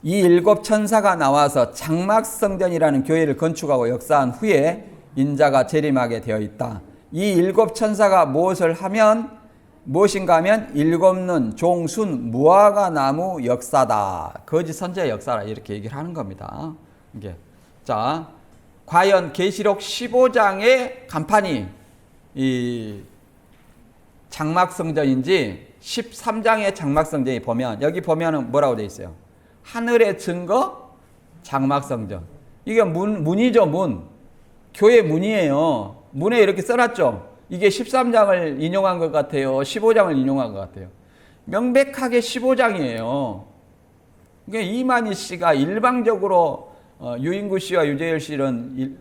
이 일곱 천사가 나와서 장막성전이라는 교회를 건축하고 역사한 후에 인자가 재림하게 되어 있다. 이 일곱 천사가 무엇인가 하면 일곱 눈, 종순, 무화과 나무 역사다. 거짓 선지자 역사라 이렇게 얘기를 하는 겁니다. 이게. 자, 과연 계시록 15장의 간판이 이 장막성전인지 13장의 장막성전이 보면 여기 보면은 뭐라고 되어 있어요? 하늘의 증거 장막성전. 이게 문이죠, 문. 교회 문이에요. 문에 이렇게 써놨죠. 이게 13장을 인용한 것 같아요. 15장을 인용한 것 같아요. 명백하게 15장이에요. 그러니까 이만희 씨가 일방적으로 유인구 씨와 유재열 씨는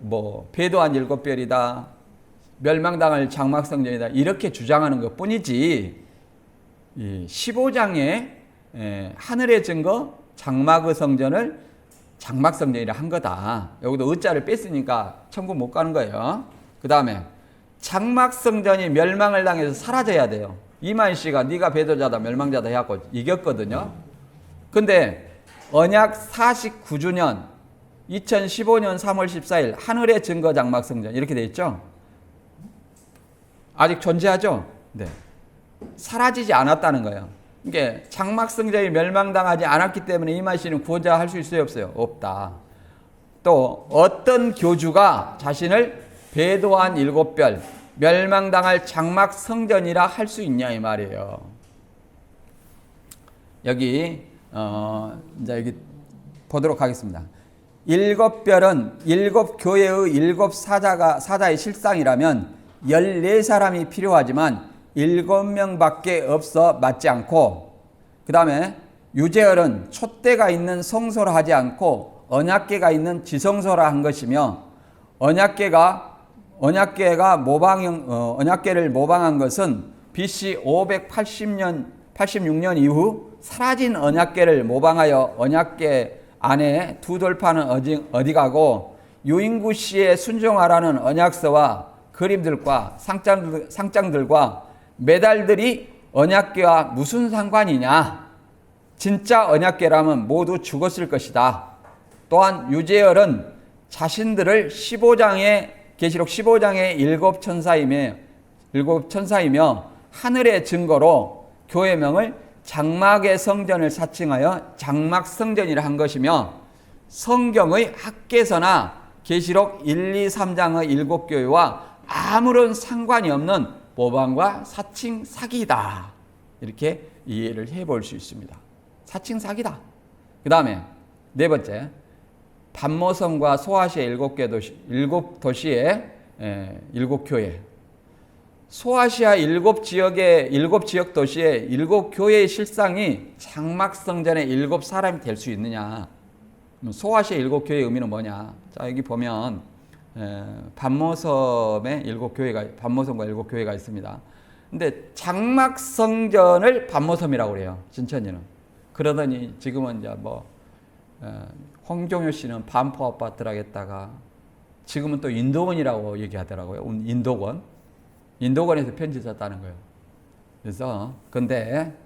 배도한 일곱 별이다, 멸망당할 장막성전이다 이렇게 주장하는 것 뿐이지 15장에 하늘의 증거 장막의 성전을 장막성전이라 한 거다. 여기도 의자를 뺐으니까 천국 못 가는 거예요. 그 다음에 장막성전이 멸망을 당해서 사라져야 돼요. 이만희 씨가 네가 배도자다 멸망자다 해갖고 이겼거든요. 근데 언약 49주년 2015년 3월 14일 하늘의 증거 장막성전 이렇게 돼 있죠. 아직 존재하죠. 네. 사라지지 않았다는 거예요. 그러니까 장막성전이 멸망당하지 않았기 때문에 이만희 씨는 구원자 할 수 있어요, 없어요? 없다. 또 어떤 교주가 자신을 배도한 일곱 별, 멸망당할 장막성전이라 할 수 있냐 이 말이에요. 여기 이제 여기 보도록 하겠습니다. 일곱 별은 일곱 교회의 일곱 사자의 실상이라면 14사람이 필요하지만 7명밖에 없어 맞지 않고, 그 다음에 유재열은 촛대가 있는 성소라 하지 않고 언약궤가 있는 지성소라 한 것이며 언약궤를 모방한 것은 BC 586년 이후 사라진 언약궤를 모방하여 언약궤 안에 두 돌파는 어디 가고 유인구 씨의 순종하라는 언약서와 그림들과 상장들과 메달들이 언약궤와 무슨 상관이냐? 진짜 언약궤라면 모두 죽었을 것이다. 또한 유재열은 자신들을 계시록 15장의 일곱 천사이며 하늘의 증거로 교회명을 장막의 성전을 사칭하여 장막성전이라 한 것이며 성경의 학계서나 계시록 1, 2, 3장의 일곱 교회와 아무런 상관이 없는 모방과 사칭 사기다. 이렇게 이해를 해볼 수 있습니다. 사칭 사기다. 그 다음에 네 번째, 반모성과 소아시아 일곱 도시의 일곱 교회. 소아시아 7지역 도시의 7교회의 실상이 장막성전의 7사람이 될 수 있느냐? 소아시아 7교회의 의미는 뭐냐? 자, 여기 보면 반모섬에 7교회가, 반모섬과 7교회가 있습니다. 근데 장막성전을 반모섬이라고 그래요. 진천이는. 그러더니 지금은 이제 홍종효 씨는 반포 아파트라고 했다가 지금은 또 인도원이라고 얘기하더라고요. 인도원에서 편지 썼다는 거예요. 그래서 근데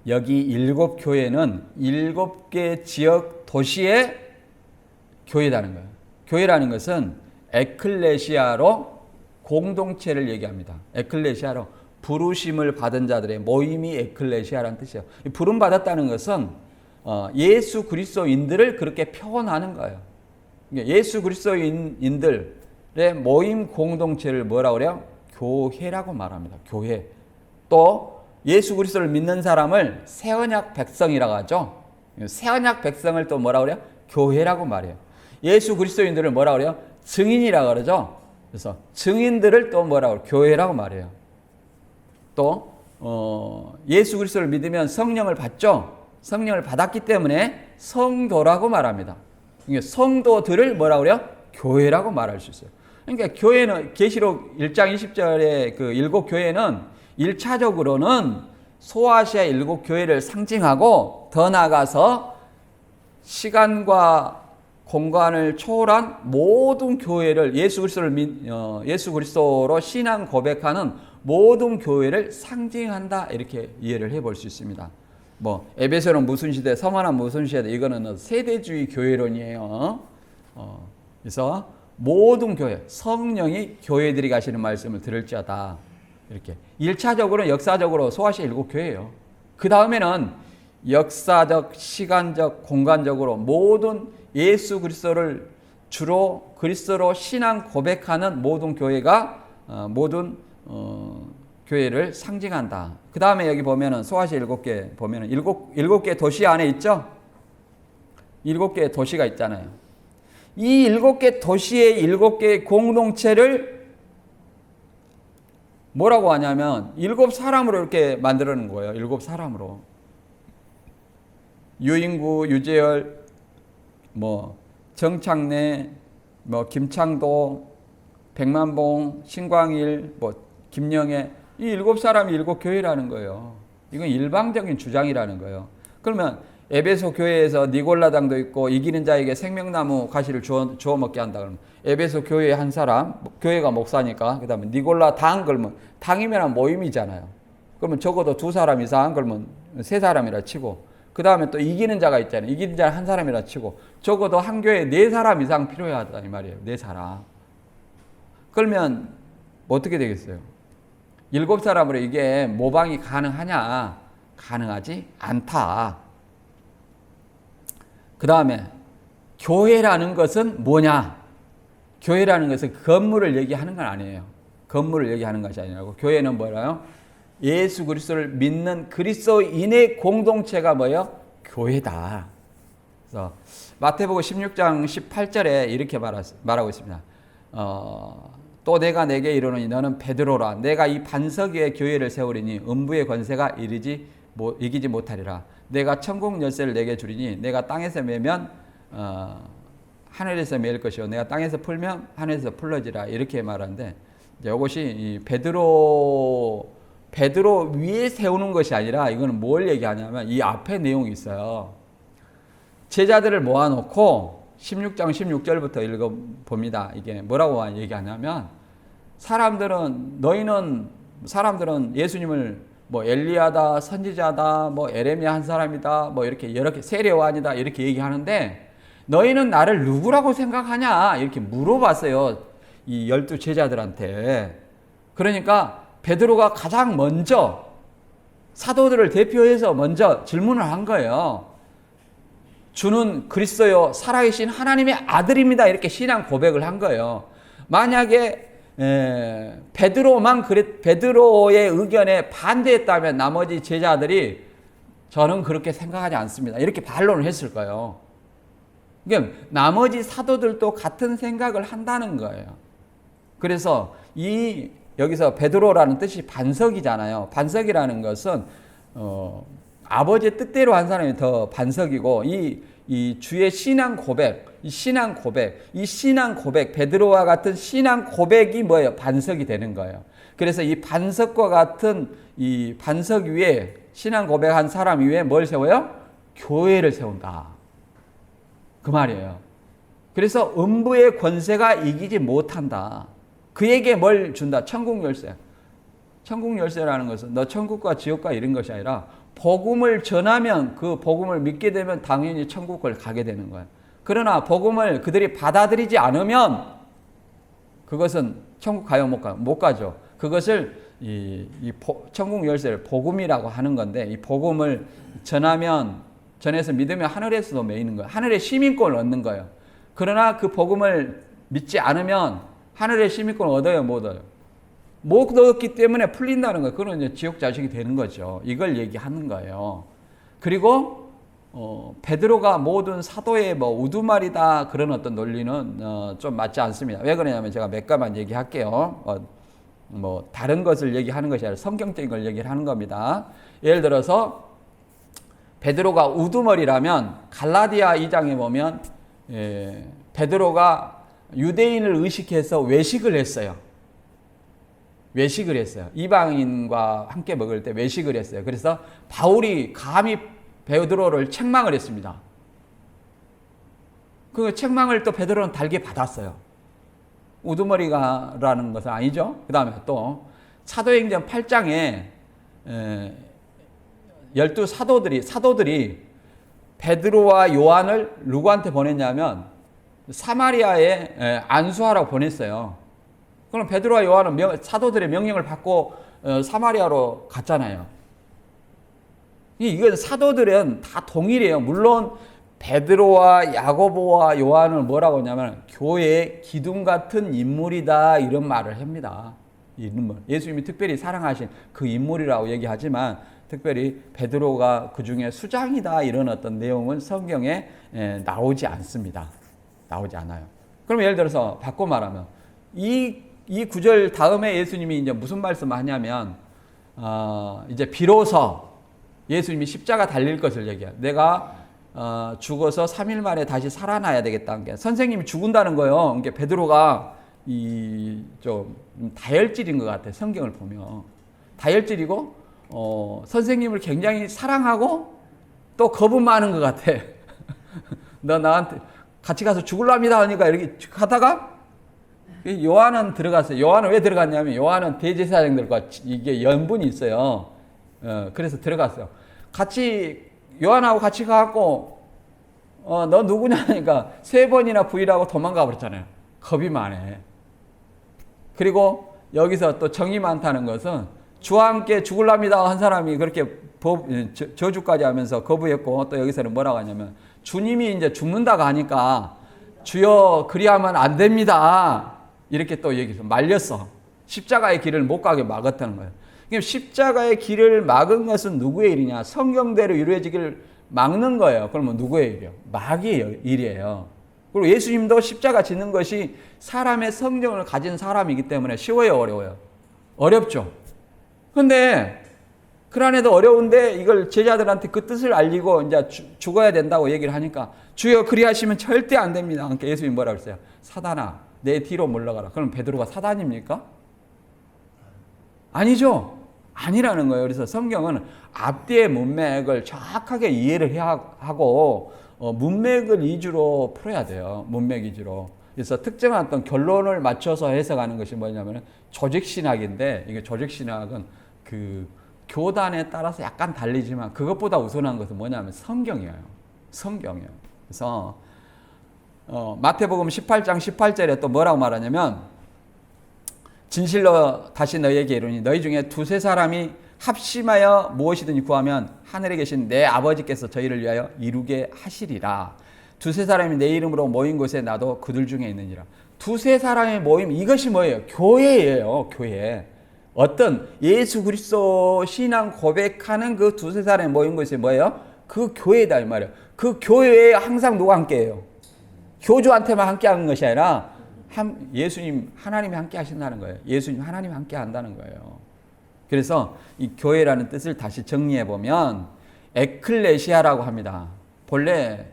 여기 7교회는 7개 지역 도시의 교회라는 거예요. 교회라는 것은 에클레시아로 공동체를 얘기합니다. 에클레시아로 부르심을 받은 자들의 모임이 에클레시아라는 뜻이에요. 부름 받았다는 것은 예수 그리스도인들을 그렇게 표현하는 거예요. 예수 그리스도인들의 모임 공동체를 뭐라고 그래요? 교회라고 말합니다. 교회. 또 예수 그리스도를 믿는 사람을 새언약 백성이라고 하죠. 새언약 백성을 또 뭐라고 그래요? 교회라고 말해요. 예수 그리스도인들을 뭐라고 그래요? 증인이라고 그러죠. 그래서 증인들을 또 뭐라고 그래요? 교회라고 말해요. 또 예수 그리스도를 믿으면 성령을 받죠. 성령을 받았기 때문에 성도라고 말합니다. 성도들을 뭐라고 그래요? 교회라고 말할 수 있어요. 그러니까 교회는 계시록 1장 20절의 그 7교회는 1차적으로는 소아시아 7교회를 상징하고 더 나아가서 시간과 공간을 초월한 모든 교회를 예수 그리스도로 신앙 고백하는 모든 교회를 상징한다, 이렇게 이해를 해볼 수 있습니다. 에베소는 무슨 시대, 서머나 무슨 시대, 이거는 세대주의 교회론이에요. 그래서 모든 교회, 성령이 교회들이 가시는 말씀을 들을지어다. 이렇게 1차적으로 역사적으로 소아시아 7교회예요. 그 다음에는 역사적, 시간적, 공간적으로 모든 예수 그리스도를 주로 그리스도로 신앙 고백하는 모든 교회가 모든 교회를 상징한다. 그 다음에 여기 보면은 소아시아 7개 보면은 7개 도시 안에 있죠? 7개 도시가 있잖아요. 이 7개 도시의 7개의 공동체를 뭐라고 하냐면 7사람으로 이렇게 만들어 놓은 거예요. 7사람으로. 유인구, 유재열, 정창래, 김창도, 백만봉, 신광일, 김영애, 이 7사람이 7교회라는 거예요. 이건 일방적인 주장이라는 거예요. 그러면 에베소 교회에서 니골라당도 있고 이기는 자에게 생명나무 가시를 주워 먹게 한다 그러면 에베소 교회의 한 사람, 교회가 목사니까, 그 다음에 니골라 당, 그러면 당이면 모임이잖아요. 그러면 적어도 2사람 이상, 그러면 3사람이라 치고, 그 다음에 또 이기는 자가 있잖아요. 이기는 자 한 사람이라 치고, 적어도 한 교회에 4사람 이상 필요하다 이 말이에요. 4사람. 그러면 어떻게 되겠어요? 7사람으로 이게 모방이 가능하냐? 가능하지 않다. 그 다음에 교회라는 것은 뭐냐? 교회라는 것은 건물을 얘기하는 건 아니에요. 건물을 얘기하는 것이 아니라고. 교회는 뭐라요? 예수 그리스도를 믿는 그리스도인의 공동체가 뭐예요? 교회다. 그래서 마태복음 16장 18절에 이렇게 말하고 있습니다. 또 내가 내게 이르노니 너는 베드로라. 내가 이 반석 위에 교회를 세우리니 음부의 권세가 이기지 못하리라. 내가 천국 열쇠를 내게 주리니 내가 땅에서 매면 하늘에서 매일 것이요 내가 땅에서 풀면 하늘에서 풀러지라. 이렇게 말하는데 이것이 이 베드로 위에 세우는 것이 아니라 이거는 뭘 얘기하냐면 이 앞에 내용이 있어요. 제자들을 모아놓고 16장 16절부터 읽어봅니다. 이게 뭐라고 얘기하냐면 사람들은 예수님을 엘리야다, 선지자다, 에레미야 한 사람이다, 이렇게 여러 개 세례요한이다 이렇게 얘기하는데 너희는 나를 누구라고 생각하냐 이렇게 물어봤어요. 이 12 제자들한테. 그러니까 베드로가 가장 먼저 사도들을 대표해서 먼저 질문을 한 거예요. 주는 그리스도요 살아계신 하나님의 아들입니다. 이렇게 신앙 고백을 한 거예요. 만약에 베드로의 의견에 반대했다면 나머지 제자들이 저는 그렇게 생각하지 않습니다. 이렇게 반론을 했을 거예요. 그러니까 나머지 사도들도 같은 생각을 한다는 거예요. 그래서 이 여기서 베드로라는 뜻이 반석이잖아요. 반석이라는 것은 아버지의 뜻대로 한 사람이 더 반석이고 이 주의 신앙 고백, 이 신앙 고백, 베드로와 같은 신앙 고백이 뭐예요? 반석이 되는 거예요. 그래서 이 반석과 같은 이 반석 위에 신앙 고백한 사람 위에 뭘 세워요? 교회를 세운다. 그 말이에요. 그래서 음부의 권세가 이기지 못한다. 그에게 뭘 준다? 천국 열쇠. 천국 열쇠라는 것은 너 천국과 지옥과 이런 것이 아니라 복음을 전하면 그 복음을 믿게 되면 당연히 천국을 가게 되는 거예요. 그러나 복음을 그들이 받아들이지 않으면 그것은 천국 가요 못 가요? 못 가죠. 그것을 천국 열쇠를 복음이라고 하는 건데 이 복음을 전해서 믿으면 하늘에서도 매이는 거예요. 하늘의 시민권을 얻는 거예요. 그러나 그 복음을 믿지 않으면 하늘의 시민권을 얻어요, 못 얻어요? 못 얻기 때문에 풀린다는 거예요. 그건 이제 지옥 자식이 되는 거죠. 이걸 얘기하는 거예요. 그리고 베드로가 모든 사도의 우두말이다 그런 어떤 논리는 좀 맞지 않습니다. 왜 그러냐면 제가 몇 가지만 얘기할게요. 다른 것을 얘기하는 것이 아니라 성경적인 걸 얘기를 하는 겁니다. 예를 들어서 베드로가 우두머리라면 갈라디아 2장에 보면 베드로가 유대인을 의식해서 외식을 했어요. 이방인과 함께 먹을 때 외식을 했어요. 그래서 바울이 감히 베드로를 책망을 했습니다. 그 책망을 또 베드로는 달게 받았어요. 우두머리가라는 것은 아니죠. 그 다음에 또 사도행전 8장에 12사도들이 베드로와 요한을 누구한테 보냈냐면 사마리아에 안수하라고 보냈어요. 그럼 베드로와 요한은 사도들의 명령을 받고 사마리아로 갔잖아요. 이건 사도들은 다 동일해요. 물론 베드로와 야고보와 요한을 뭐라고 하냐면 교회의 기둥 같은 인물이다 이런 말을 합니다. 예수님이 특별히 사랑하신 그 인물이라고 얘기하지만 특별히 베드로가 그 중에 수장이다 이런 어떤 내용은 성경에 나오지 않습니다. 나오지 않아요. 그럼 예를 들어서 바꿔 말하면 이 구절 다음에 예수님이 이제 무슨 말씀을 하냐면 이제 비로소 예수님이 십자가 달릴 것을 얘기해요. 내가 죽어서 3일 만에 다시 살아나야 되겠다는 게 선생님이 죽은다는 거예요. 그러니까 베드로가 좀 다혈질인 것 같아요. 성경을 보면 다혈질이고 선생님을 굉장히 사랑하고 또 겁은 많은 것 같아. 너 나한테 같이 가서 죽을랍니다 하니까 이렇게 가다가 요한은 들어갔어요. 요한은 왜 들어갔냐면 요한은 대제사장들과 이게 연분이 있어요. 그래서 들어갔어요. 요한하고 같이 가갖고 너 누구냐 하니까 3번이나 부인하고 도망가 버렸잖아요. 겁이 많아. 그리고 여기서 또 정이 많다는 것은 주와 함께 죽을랍니다 한 사람이 그렇게 저주까지 하면서 거부했고 또 여기서는 뭐라고 하냐면 주님이 이제 죽는다고 하니까 주여 그리하면 안 됩니다. 이렇게 또 얘기해서 말렸어. 십자가의 길을 못 가게 막았다는 거예요. 그러니까 십자가의 길을 막은 것은 누구의 일이냐? 성경대로 이루어지기를 막는 거예요. 그러면 누구의 일이에요? 마귀의 일이에요. 그리고 예수님도 십자가 지는 것이 사람의 성정을 가진 사람이기 때문에 쉬워요, 어려워요? 어렵죠. 근데 그 안에도 어려운데 이걸 제자들한테 그 뜻을 알리고 이제 죽어야 된다고 얘기를 하니까 주여 그리하시면 절대 안 됩니다. 그러니까 예수님이 뭐라고 했어요? 사단아, 내 뒤로 물러가라. 그럼 베드로가 사단입니까? 아니죠. 아니라는 거예요. 그래서 성경은 앞뒤의 문맥을 정확하게 이해를 해야 하고 문맥을 위주로 풀어야 돼요. 문맥 위주로. 그래서 특정한 어떤 결론을 맞춰서 해석하는 것이 뭐냐면 조직신학인데 이게 조직신학은 그 교단에 따라서 약간 달리지만 그것보다 우선한 것은 뭐냐면 성경이에요. 성경이에요. 그래서 마태복음 18장 18절에 또 뭐라고 말하냐면 진실로 다시 너희에게 이르니 너희 중에 2-3 사람이 합심하여 무엇이든지 구하면 하늘에 계신 내 아버지께서 저희를 위하여 이루게 하시리라. 2-3 사람이 내 이름으로 모인 곳에 나도 그들 중에 있느니라. 2-3 사람의 모임, 이것이 뭐예요? 교회예요. 교회. 어떤 예수 그리스도 신앙 고백하는 그 2-3 사람이 모인 곳이 뭐예요? 그 교회다 이 말이에요. 그 교회에 항상 누가 함께해요? 교주한테만 함께하는 것이 아니라 예수님 하나님이 함께 하신다는 거예요. 예수님 하나님이 함께 한다는 거예요. 그래서 이 교회라는 뜻을 다시 정리해 보면 에클레시아라고 합니다. 본래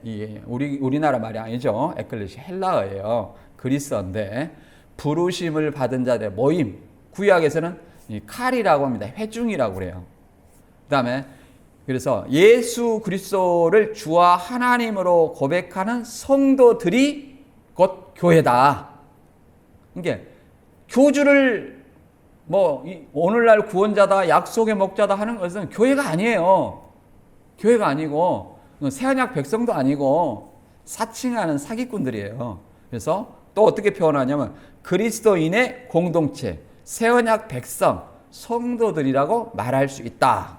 우리나라 말이 아니죠. 에클레시아 헬라어예요. 그리스어인데 부르심을 받은 자들의 모임. 구약에서는 이 칼이라고 합니다. 회중이라고 그래요. 그다음에 그래서 예수 그리스도를 주와 하나님으로 고백하는 성도들이 곧 교회다. 이게 교주를 오늘날 구원자다, 약속의 목자다 하는 것은 교회가 아니에요. 교회가 아니고 새언약 백성도 아니고 사칭하는 사기꾼들이에요. 그래서 또 어떻게 표현하냐면 그리스도인의 공동체, 새언약 백성, 성도들이라고 말할 수 있다.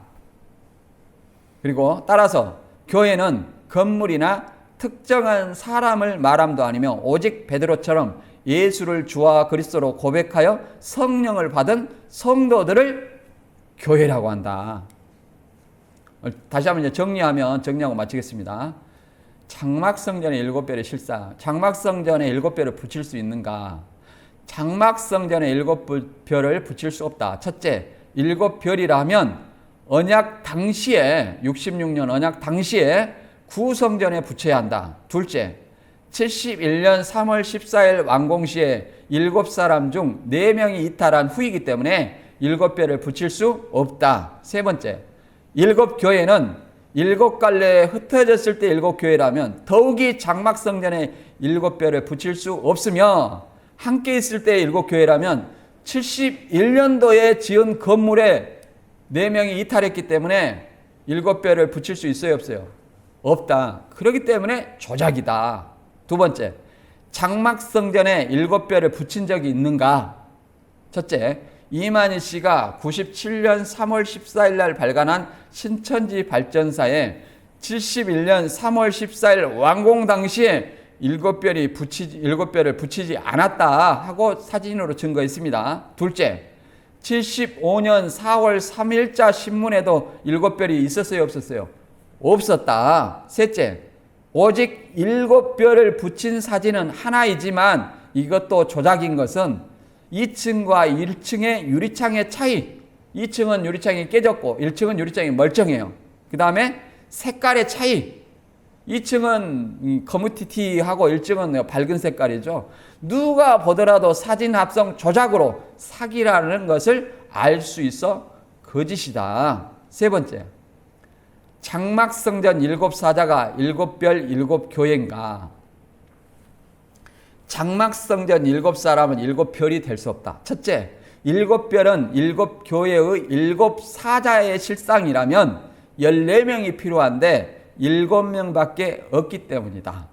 그리고 따라서 교회는 건물이나 특정한 사람을 말함도 아니며 오직 베드로처럼 예수를 주와 그리스도로 고백하여 성령을 받은 성도들을 교회라고 한다. 다시 한번 정리하고 마치겠습니다. 장막성전의 7별의 실상. 장막성전에 7별을 붙일 수 있는가? 장막성전에 7별을 붙일 수 없다. 첫째, 7별이라 하면 언약 당시에 66년 언약 당시에 구성전에 붙여야 한다. 둘째, 71년 3월 14일 완공 시에 7사람 중 4명이 이탈한 후이기 때문에 7별을 붙일 수 없다. 세 번째, 7교회는 7갈래에 흩어졌을 때 7교회라면 더욱이 장막성전에 7별을 붙일 수 없으며 함께 있을 때 7교회라면 71년도에 지은 건물에 4명이 이탈했기 때문에 7별을 붙일 수 있어요, 없어요? 없다. 그렇기 때문에 조작이다. 두 번째, 장막성전에 7별을 붙인 적이 있는가? 첫째, 이만희 씨가 97년 3월 14일 날 발간한 신천지 발전사에 71년 3월 14일 완공 당시에 7별을 붙이지 않았다 하고 사진으로 증거했습니다. 둘째, 75년 4월 3일자 신문에도 7별이 있었어요, 없었어요? 없었다. 셋째, 오직 7별을 붙인 사진은 하나이지만 이것도 조작인 것은 2층과 1층의 유리창의 차이. 2층은 유리창이 깨졌고 1층은 유리창이 멀쩡해요. 그 다음에 색깔의 차이. 2층은 커뮤니티하고 1층은 밝은 색깔이죠. 누가 보더라도 사진 합성 조작으로 사기라는 것을 알 수 있어 거짓이다. 세 번째, 장막성전 7사자가 7별 7교회인가? 장막성전 7사람은 7별이 될 수 없다. 첫째, 7별은 7교회의 7사자의 실상이라면 14명이 필요한데 7명밖에 없기 때문이다.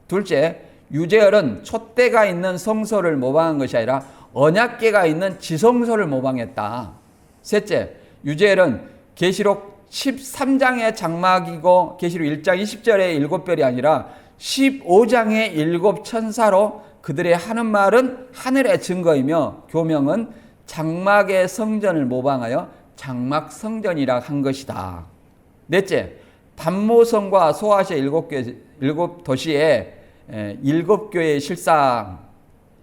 둘째, 유재열은 촛대가 있는 성소를 모방한 것이 아니라 언약궤가 있는 지성소를 모방했다. 셋째, 유재열은 계시록 13장의 장막이고 계시록 1장 20절의 7별이 아니라 15장의 7천사로 그들의 하는 말은 하늘의 증거이며 교명은 장막의 성전을 모방하여 장막성전이라 한 것이다. 넷째, 반모성과 소아시아 7도시의 7교회의 실상,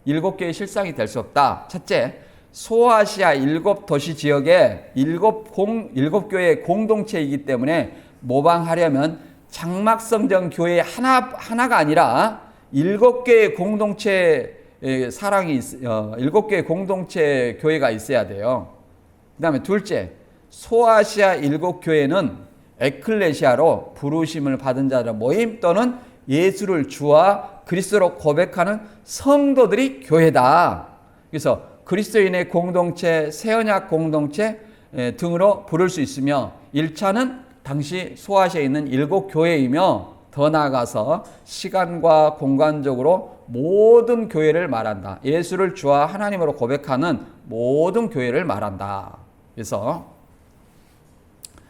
7교회의 실상이 될 수 없다. 첫째, 소아시아 7도시 지역의 7교회의 공동체이기 때문에 모방하려면 장막성전 교회 하나가 아니라 7개의 공동체 사랑이 7개의 공동체 교회가 있어야 돼요. 그 다음에 둘째, 소아시아 7교회는 에클레시아로 부르심을 받은 자들 모임 또는 예수를 주와 그리스도로 고백하는 성도들이 교회다. 그래서 그리스도인의 공동체, 새언약 공동체 등으로 부를 수 있으며 1차는 당시 소아시아에 있는 7교회이며 더 나아가서 시간과 공간적으로 모든 교회를 말한다. 예수를 주와 하나님으로 고백하는 모든 교회를 말한다. 그래서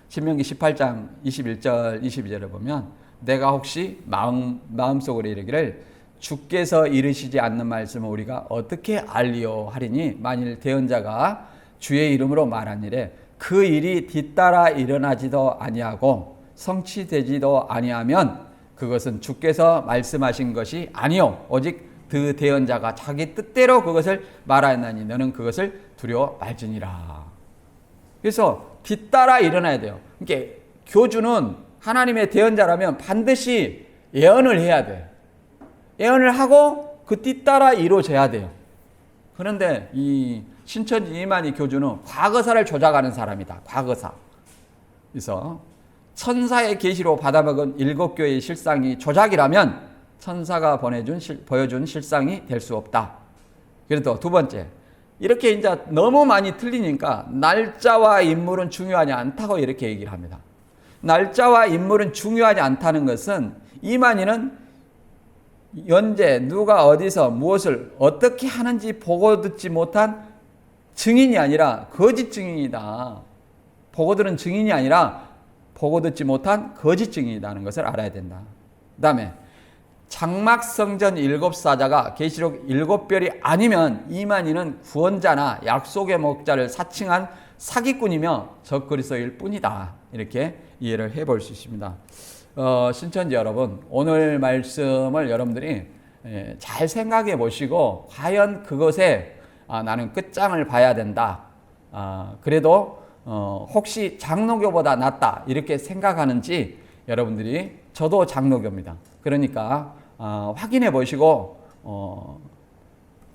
신명기 18장 21절 22절을 보면 내가 혹시 마음속으로 이르기를 주께서 이르시지 않는 말씀을 우리가 어떻게 알리요 하리니 만일 대언자가 주의 이름으로 말하니래 그 일이 뒤따라 일어나지도 아니하고 성취되지도 아니하면 그것은 주께서 말씀하신 것이 아니요 오직 그 대언자가 자기 뜻대로 그것을 말하였나니 너는 그것을 두려워 말지니라. 그래서 뒤따라 일어나야 돼요. 그러니까 교주는 하나님의 대언자라면 반드시 예언을 해야 돼. 예언을 하고 그 뒤따라 이루어져야 돼요. 그런데 이 신천지 이만희 교주는 과거사를 조작하는 사람이다. 과거사. 그래서 천사의 계시로 받아먹은 7교회의 실상이 조작이라면 천사가 보여준 실상이 될 수 없다. 그래도 두 번째, 이렇게 이제 너무 많이 틀리니까 날짜와 인물은 중요하지 않다고 이렇게 얘기를 합니다. 날짜와 인물은 중요하지 않다는 것은 이만희는 현재 누가 어디서 무엇을 어떻게 하는지 보고 듣지 못한 증인이 아니라 거짓 증인이다. 보고 들은 증인이 아니라 보고 듣지 못한 거짓 증인이라는 것을 알아야 된다. 그 다음에 장막성전 7사자가 계시록 7별이 아니면 이만희는 구원자나 약속의 목자를 사칭한 사기꾼이며 적그리스도일 뿐이다. 이렇게 이해를 해볼 수 있습니다. 신천지 여러분, 오늘 말씀을 여러분들이 잘 생각해 보시고 과연 그것에 나는 끝장을 봐야 된다. 그래도 혹시 장로교보다 낫다 이렇게 생각하는지 여러분들이, 저도 장로교입니다. 그러니까 확인해 보시고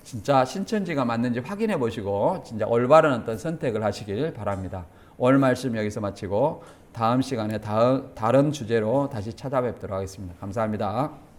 진짜 신천지가 맞는지 확인해 보시고 진짜 올바른 어떤 선택을 하시길 바랍니다. 오늘 말씀 여기서 마치고 다음 시간에 다른 주제로 다시 찾아뵙도록 하겠습니다. 감사합니다.